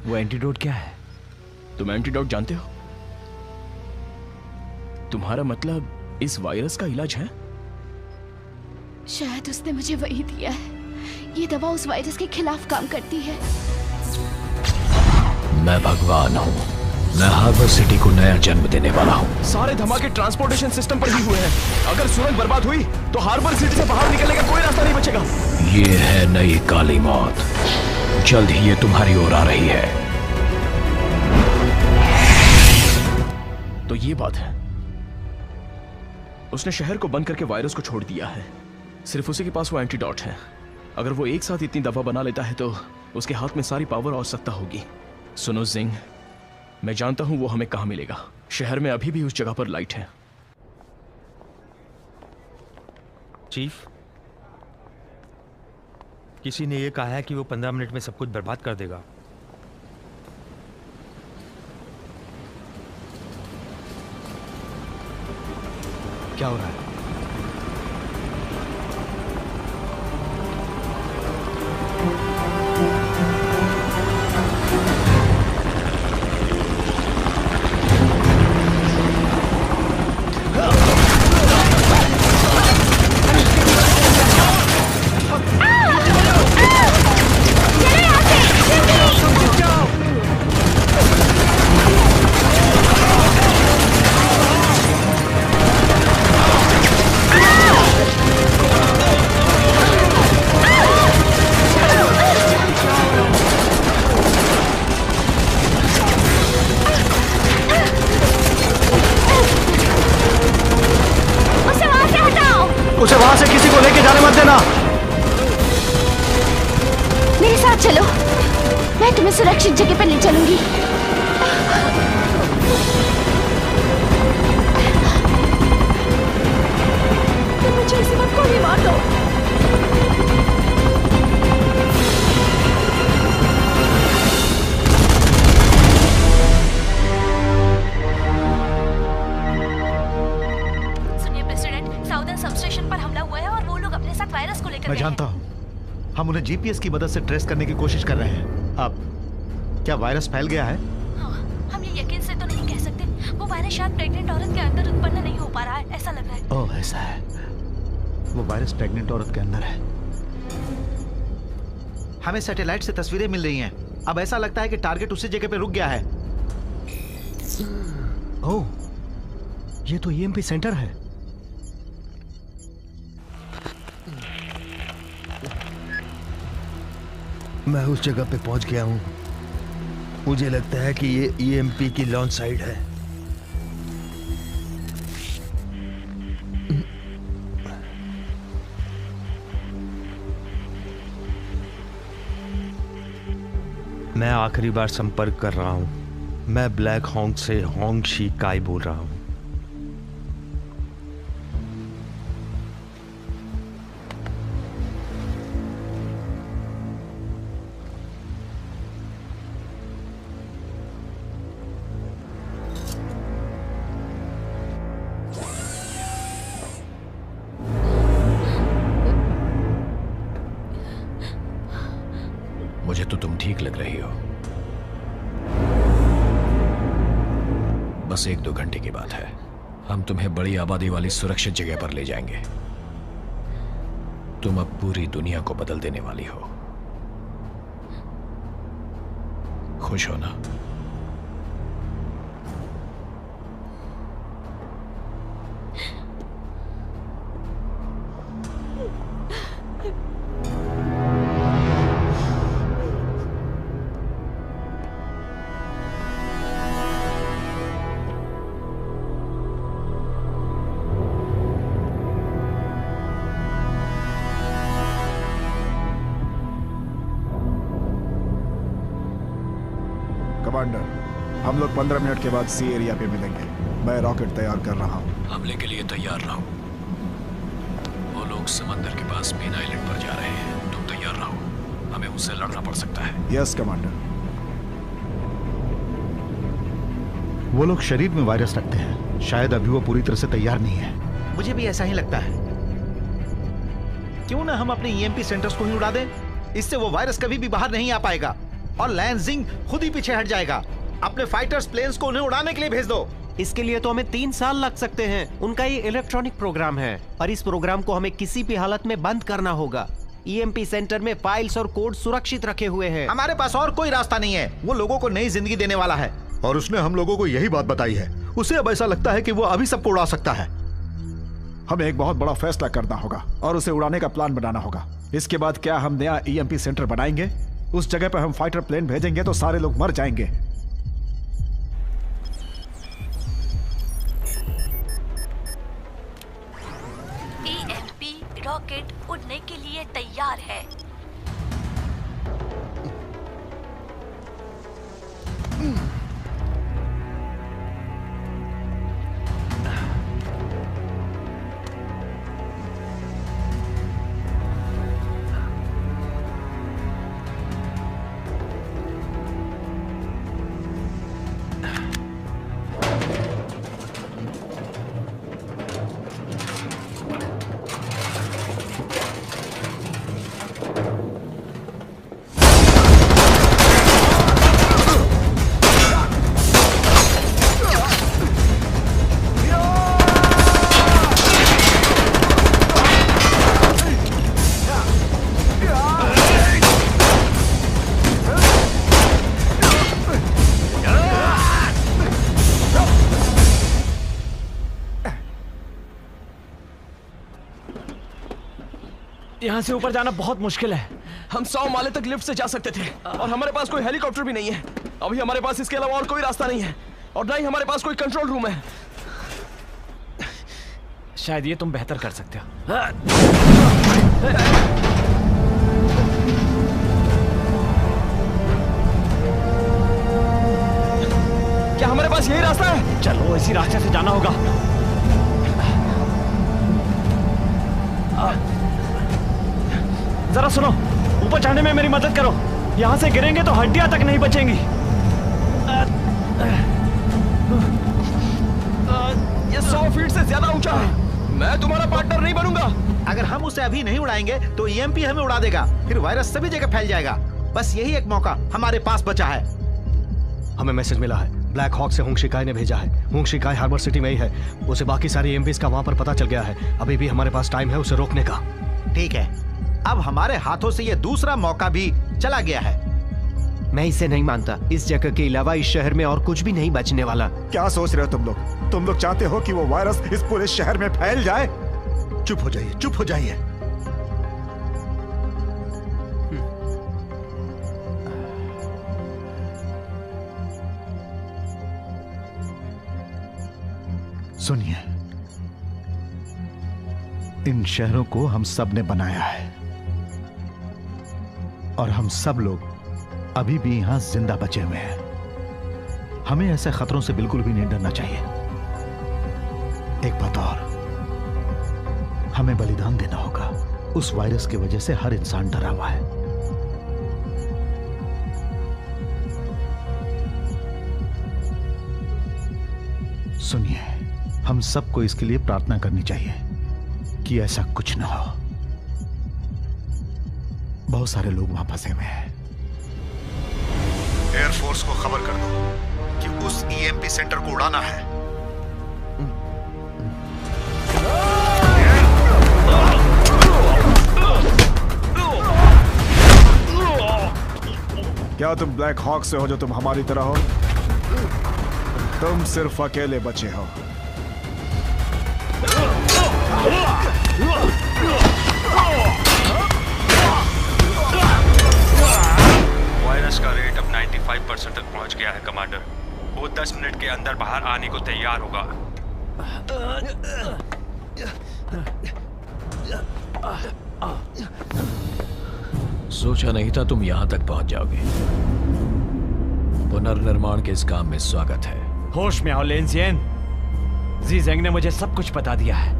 वो एंटीडोट क्या है? तुम एंटीडोट जानते हो? तुम्हारा मतलब इस वायरस का इलाज है? शायद उसने मुझे वही दिया है। ये दवा उस वायरस के खिलाफ काम करती है। मैं भगवान हूँ। मैं हार्बर सिटी को नया जन्म देने वाला हूँ। सारे धमाके ट्रांसपोर्टेशन सिस्टम पर ही हुए हैं। अगर सुरंग बर्बाद हुई तो हार्बर सिटी से बाहर निकलने का कोई रास्ता नहीं बचेगा। ये है नई काली मौत। जल्द ही ये तुम्हारी ओर आ रही है। तो ये बात है, उसने शहर को बंद करके वायरस को छोड़ दिया है। सिर्फ उसी के पास वो एंटीडोट है। अगर वो एक साथ इतनी दवा बना लेता है तो उसके हाथ में सारी पावर और सत्ता होगी। सुनो जिंग, मैं जानता हूं वो हमें कहां मिलेगा। शहर में अभी भी उस जगह पर लाइट है। चीफ, किसी ने ये कहा है कि वो 15 मिनट में सब कुछ बर्बाद कर देगा। क्या हो रहा है? उसे वहां से किसी को लेके जाने मत देना। मेरे साथ चलो, मैं तुम्हें सुरक्षित जगह पर ले चलूंगी। तुम मुझे इसी वक्त गोली मार दो। मैं जानता हूं। हम उन्हें जीपीएस की मदद से ट्रेस करने की कोशिश कर रहे हैं। अब क्या वायरस फैल गया है? हाँ, हम ये यकीन से तो नहीं कह सकते। वो वायरस शायद प्रेग्नेंट औरत के अंदर उत्पन्न नहीं हो पा रहा है, ऐसा लग रहा है। ओह, ऐसा है। वो वायरस प्रेग्नेंट औरत के अंदर है। हमें सैटेलाइट से तस्वीरें मिल रही हैं। अब ऐसा लगता है कि टारगेट उसी जगह पे रुक गया है। ओह, ये तो ईएमपी सेंटर है। मैं उस जगह पे पहुंच गया हूं। मुझे लगता है कि ये ईएमपी की लॉन्च साइट है। मैं आखिरी बार संपर्क कर रहा हूं। मैं ब्लैक हॉन्ग से होंग शी काई बोल रहा हूं। मुझे तो तुम ठीक लग रही हो। बस 1-2 घंटे की बात है। हम तुम्हें बड़ी आबादी वाली सुरक्षित जगह पर ले जाएंगे। तुम अब पूरी दुनिया को बदल देने वाली हो। खुश हो ना? कमांडर, हम लोग 15 मिनट के बाद सी एरिया पे मिलेंगे। मैं रॉकेट तैयार कर रहा हूँ। हमले के लिए तैयार रहो। वो लोग समंदर के पास मेन आइलैंड पर जा रहे हैं, तुम तैयार रहो। हमें उससे लड़ना पड़ सकता है। Yes commander. वो लोग शरीर में वायरस रखते हैं, शायद अभी वो पूरी तरह से तैयार नहीं है। मुझे भी ऐसा ही लगता है। क्यों ना हम अपने ईएमपी सेंटर्स को ही उड़ा दें? इससे वो वायरस कभी भी बाहर नहीं आ पाएगा और लैंजिंग खुद ही पीछे हट जाएगा। अपने फाइटर्स प्लेन्स को उन्हें उड़ाने के लिए भेज दो। इसके लिए तो हमें 3 साल लग सकते हैं। उनका ये इलेक्ट्रॉनिक प्रोग्राम है और इस प्रोग्राम को हमें किसी भी हालत में बंद करना होगा। ईएमपी सेंटर में फाइल्स और कोड सुरक्षित रखे हुए हैं। हमारे पास और कोई रास्ता नहीं है। वो लोगों को नई जिंदगी देने वाला है और उसने हम लोगों को यही बात बताई है। उसे अब ऐसा लगता है कि वो अभी सबको उड़ा सकता है। हमें एक बहुत बड़ा फैसला करना होगा और उसे उड़ाने का प्लान बनाना होगा। इसके बाद क्या हम नया ईएमपी सेंटर बनाएंगे? उस जगह पर हम फाइटर प्लेन भेजेंगे तो सारे लोग मर जाएंगे। ईएमपी रॉकेट उड़ने के लिए तैयार है। यहाँ से ऊपर जाना बहुत मुश्किल है। हम 100 माले तक लिफ्ट से जा सकते थे और हमारे पास कोई हेलीकॉप्टर भी नहीं है। अभी हमारे पास इसके अलावा और कोई रास्ता नहीं है और ना ही हमारे पास कोई कंट्रोल रूम है। शायद ये तुम बेहतर कर सकते हो। क्या हमारे पास यही रास्ता है? चलो इसी रास्ते से जाना होगा। जरा सुनो, ऊपर चढ़ने में मेरी मदद करो। यहाँ से गिरेंगे तो हड्डियां तक नहीं बचेंगी। ये 100 फीट से ज्यादा ऊंचा है। मैं तुम्हारा पार्टनर नहीं बनूंगा। अगर हम उसे अभी नहीं उड़ाएंगे तो ईएमपी हमें उड़ा देगा, फिर वायरस सभी जगह फैल जाएगा। बस यही एक मौका हमारे पास बचा है। हमें मैसेज मिला है, ब्लैक हॉक से होंग शिकाई ने भेजा है। होंग शिकाई हार्बर सिटी में ही है। उसे बाकी सारी ईएमपीज का वहां पर पता चल गया है। अभी भी हमारे पास टाइम है उसे रोकने का। ठीक है, अब हमारे हाथों से ये दूसरा मौका भी चला गया है। मैं इसे नहीं मानता। इस जगह के अलावा इस शहर में और कुछ भी नहीं बचने वाला। क्या सोच रहे हो तुम लोग? तुम लोग चाहते हो कि वो वायरस इस पूरे शहर में फैल जाए? चुप हो जाइए, चुप हो जाइए। सुनिए, इन शहरों को हम सब ने बनाया है और हम सब लोग अभी भी यहां जिंदा बचे हुए हैं। हमें ऐसे खतरों से बिल्कुल भी नहीं डरना चाहिए। एक बात और, हमें बलिदान देना होगा। उस वायरस की वजह से हर इंसान डरा हुआ है। सुनिए, हम सबको इसके लिए प्रार्थना करनी चाहिए कि ऐसा कुछ ना हो। बहुत सारे लोग वहां फंसे हुए हैं। एयरफोर्स को खबर कर दो कि उस ईएमपी सेंटर को उड़ाना है। क्या तुम ब्लैक हॉक से हो जो तुम हमारी तरह हो? तुम सिर्फ अकेले बचे हो। वायरस का रेट अब 95% तक पहुंच गया है कमांडर। वो 10 मिनट के अंदर बाहर आने को तैयार होगा। सोचा नहीं था तुम यहां तक पहुंच जाओगे। पुनर्निर्माण के इस काम में स्वागत है। होश में आओ लेंसियन। जी जेंग ने मुझे सब कुछ बता दिया है।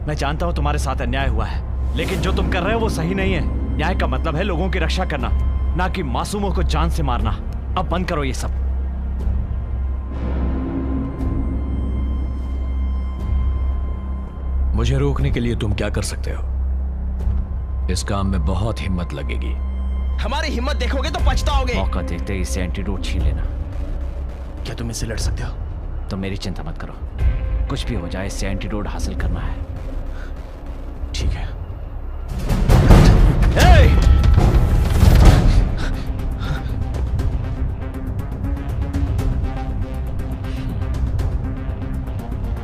मैं जानता हूं तुम्हारे साथ अन्याय हुआ है, लेकिन जो तुम कर रहे हो वो सही नहीं है। न्याय का मतलब है लोगों की रक्षा करना, ना कि मासूमों को जान से मारना। अब बंद करो ये सब। मुझे रोकने के लिए तुम क्या कर सकते हो? इस काम में बहुत हिम्मत लगेगी। हमारी हिम्मत देखोगे तो पछताओगे। मौका देखते ही इसे एंटीडोट छीन लेना। क्या तुम इससे लड़ सकते हो? तो मेरी चिंता मत करो, कुछ भी हो जाए इससे एंटीडोट हासिल करना है। ठीक है।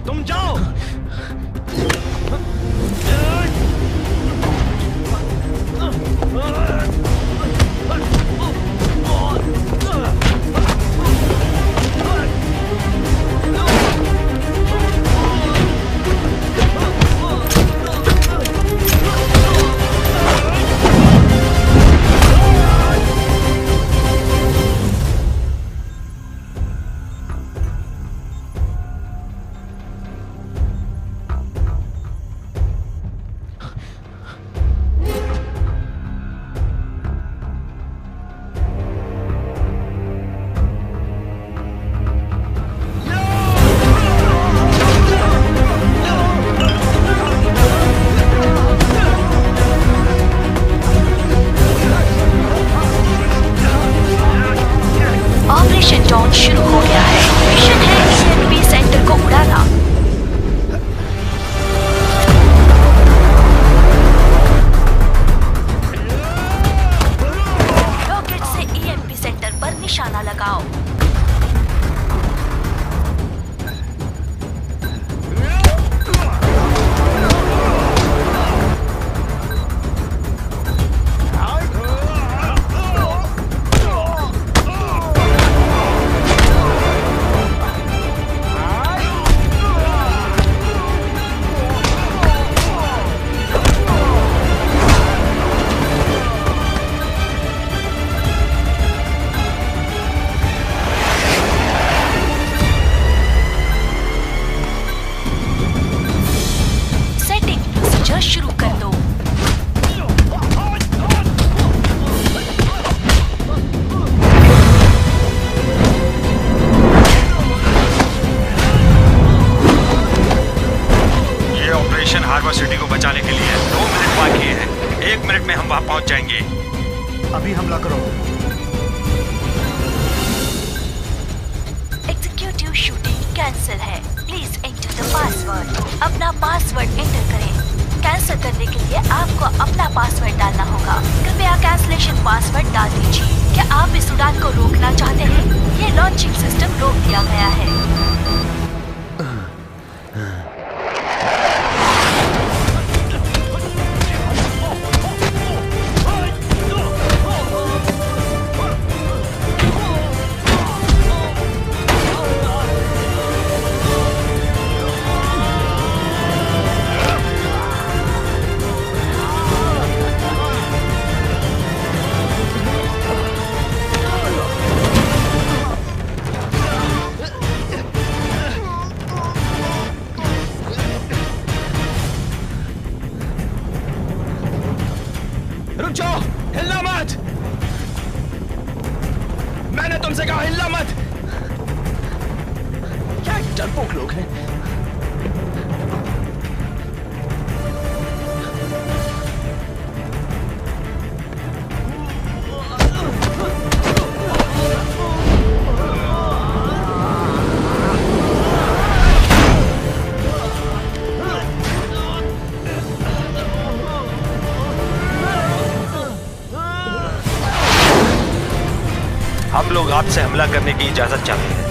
तुम जाओ। ऑपरेशन डॉन शुरू हो गया है। मिशन है EMP सेंटर को उड़ाना। रॉकेट से EMP सेंटर पर निशाना लगाओ। शुरू कर दो। ये ऑपरेशन हार्बर सिटी को बचाने के लिए है। 2 मिनट बाकी है। 1 मिनट में हम वहां पहुंच जाएंगे। अभी हमला करो। एग्जीक्यूटिव शूटिंग कैंसिल है। Please enter the password. अपना पासवर्ड एंटर करें। कैंसिल करने के लिए आपको अपना पासवर्ड डालना होगा। कृपया कैंसिलेशन पासवर्ड डाल दीजिए। क्या आप इस उड़ान को रोकना चाहते हैं? ये लॉन्चिंग सिस्टम रोक दिया गया है। रुक जाओ, हिलना मत। मैंने तुमसे कहा हिलना मत। क्या डरपोक लोग हैं। हम लोग आपसे हमला करने की इजाजत चाहते हैं।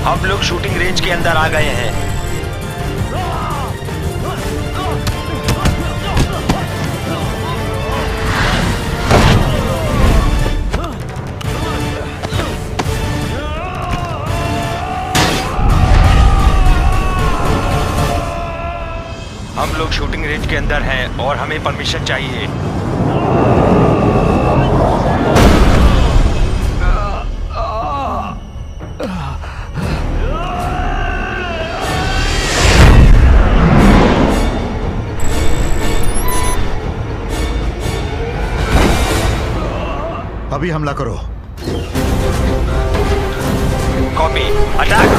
हम लोग शूटिंग रेंज के अंदर आ गए हैं। हम लोग शूटिंग रेंज के अंदर हैं और हमें परमिशन चाहिए। अभी हमला करो। Copy, attack.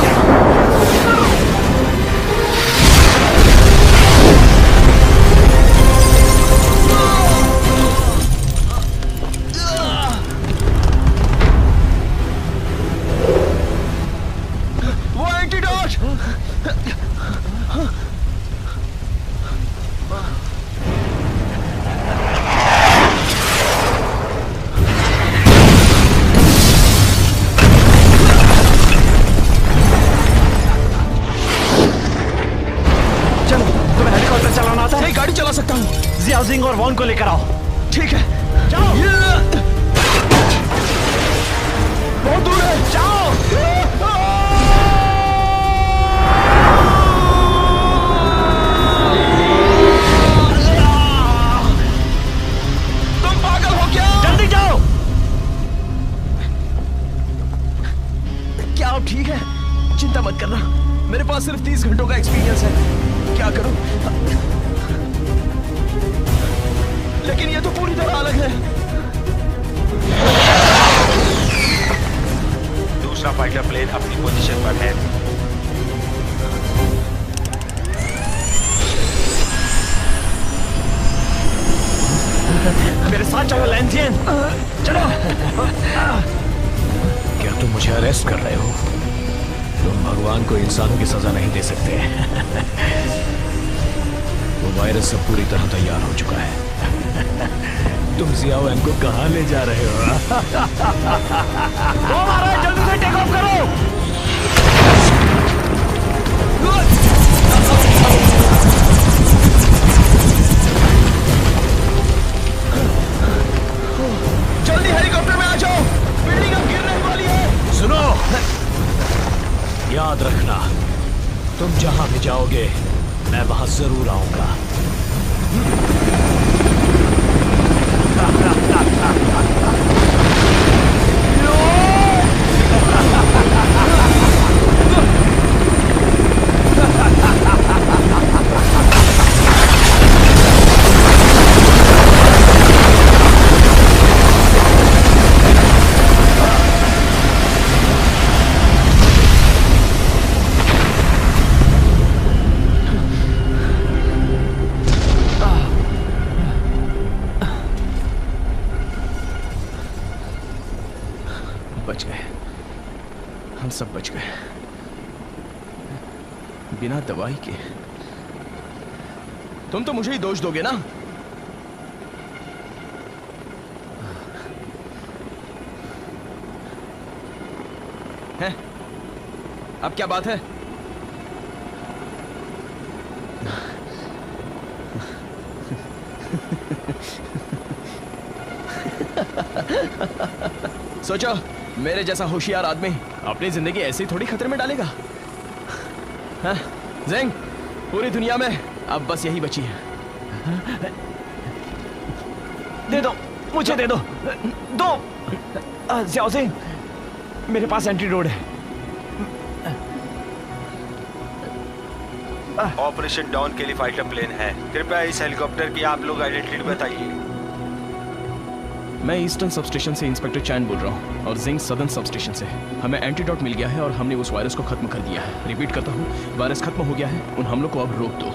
वो एंटीडोट। चलाना आता है? नहीं, गाड़ी चला सकता हूँ। जियाओजिंग और वॉन को लेकर आओ। ठीक है, जाओ। बहुत दूर है, जाओ। तुम पागल हो क्या? जल्दी जाओ। क्या आप ठीक है? चिंता मत करना, मेरे पास सिर्फ 30 घंटों का एक्सपीरियंस है। क्या करूं? लेकिन ये तो पूरी तरह अलग है। दूसरा फाइटर प्लेन अपनी पोजीशन पर है। मेरे साथ चलो लैंथियन, चलो। क्या तुम मुझे अरेस्ट कर रहे हो? तुम भगवान को इंसानों की सजा नहीं दे सकते। वो वायरस सब पूरी तरह तैयार हो चुका है। तुम जियाओ को कहाँ ले जा रहे हो? वो हमारा जल्दी से टेक ऑफ करो। जल्दी हेलीकॉप्टर में आ जाओ, बिल्डिंग अब गिरने वाली है। सुनो, याद रखना, तुम जहां भी जाओगे मैं वहां जरूर आऊंगा। बच गए, हम सब बच गए बिना दवाई के। तुम तो मुझे ही दोष दोगे ना? हैं? अब क्या बात है? सोचो, मेरे जैसा होशियार आदमी अपनी जिंदगी ऐसे ही थोड़ी खतरे में डालेगा? हाँ? ज़ेंग, पूरी दुनिया में अब बस यही बची है। दे दो, मुझे दे दो, दो। ज़ियाओजिंग, मेरे पास एंटीडोट है। ऑपरेशन डॉन के लिए फाइटर प्लेन है। कृपया इस हेलीकॉप्टर की आप लोग आइडेंटिटी बताइए। मैं ईस्टर्न सबस्टेशन से इंस्पेक्टर चैन बोल रहा हूँ और जिंग सदर्न सबस्टेशन से। हमें एंटीडोट मिल गया है और हमने उस वायरस को खत्म कर दिया है। रिपीट करता हूँ, वायरस खत्म हो गया है। उन हमलों को अब रोक दो।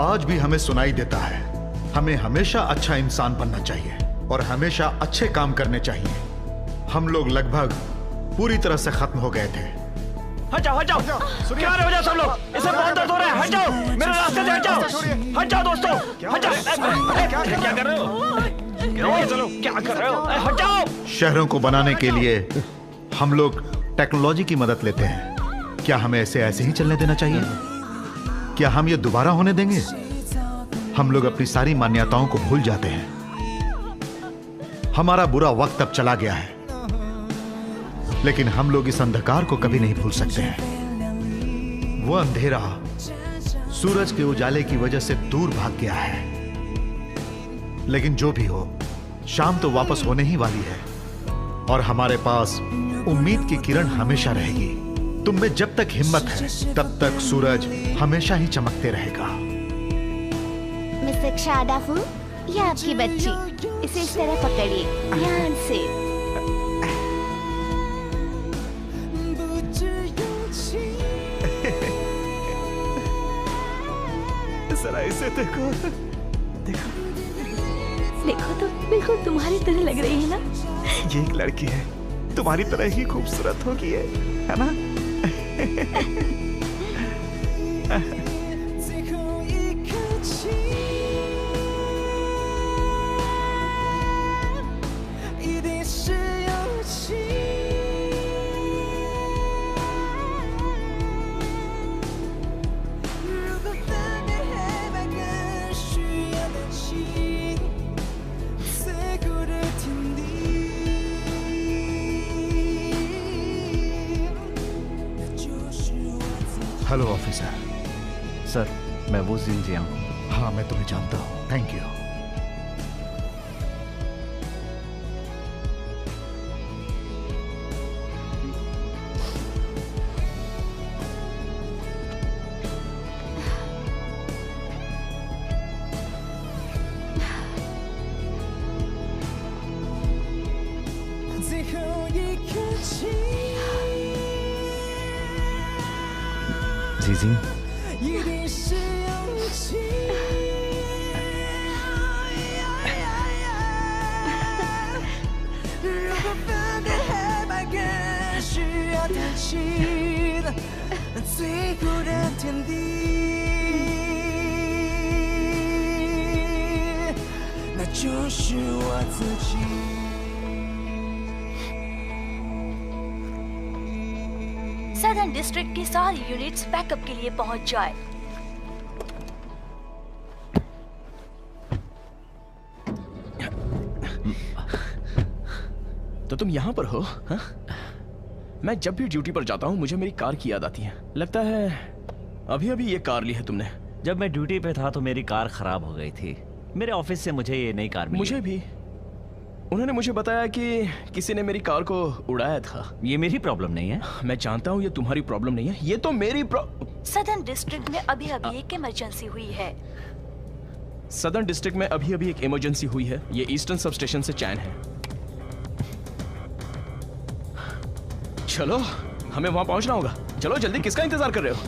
आज भी हमें सुनाई देता है, हमें हमेशा अच्छा इंसान बनना चाहिए और हमेशा अच्छे काम करने चाहिए। हम लोग लगभग पूरी तरह से खत्म हो गए थे। हट जाओ, हट जाओ, क्या हो जाओ सब लोग, इसे बहुत दर्द हो रहा है, हट जाओ, मेरे रास्ते से हट जाओ, हट जाओ दोस्तों, हट जाओ। क्या कर रहे हो? चलो, क्या कर रहे हो? हट जाओ। शहरों को बनाने के लिए हम लोग टेक्नोलॉजी की मदद लेते हैं। क्या हमें ऐसे ही चलने देना चाहिए? क्या हम ये दोबारा होने देंगे? हम लोग अपनी सारी मान्यताओं को भूल जाते हैं। हमारा बुरा वक्त अब चला गया है, लेकिन हम लोग इस अंधकार को कभी नहीं भूल सकते हैं। वो अंधेरा सूरज के उजाले की वजह से दूर भाग गया है, लेकिन जो भी हो, शाम तो वापस होने ही वाली है और हमारे पास उम्मीद की किरण हमेशा रहेगी। तुम में जब तक हिम्मत है, तब तक सूरज हमेशा ही चमकते रहेगा। मिस्टर शादाफू, ये आपकी बच्ची, इसे इस तरह पकड़िए, ध्यान से। जरा इसे देखो, देखो तो बिल्कुल तुम्हारी तरह लग रही है ना? ये एक लड़की है, तुम्हारी तरह ही खूबसूरत होगी, है ना? Hello officer. सर, मैं वो जिंजिया हूँ। हाँ, मैं तुम्हें जानता हूँ। Thank you. जीजिंग, सदर्न डिस्ट्रिक्ट की सारी यूनिट्स बैकअप के लिए पहुंच जाए। तो तुम यहाँ पर हो? हा? मैं जब भी ड्यूटी पर जाता हूँ मुझे मेरी कार की याद आती है। लगता है अभी अभी ये कार ली है तुमने। जब मैं ड्यूटी पे था तो मेरी कार खराब हो गई थी। मेरे ऑफिस से मुझे ये नई कार मिली। मुझे भी। उन्होंने मुझे बताया कि किसी ने मेरी कार को उड़ाया था। ये मेरी प्रॉब्लम नहीं है। मैं जानता हूँ ये तुम्हारी प्रॉब्लम नहीं है, ये तो मेरी सदर्न डिस्ट्रिक्ट में अभी अभी एक इमरजेंसी हुई है। सदर्न डिस्ट्रिक्ट में अभी अभी एक इमरजेंसी हुई है। ये ईस्टर्न सब स्टेशन से चैन है। चलो, हमें वहां पहुंचना होगा। चलो जल्दी, किसका इंतजार कर रहे हो?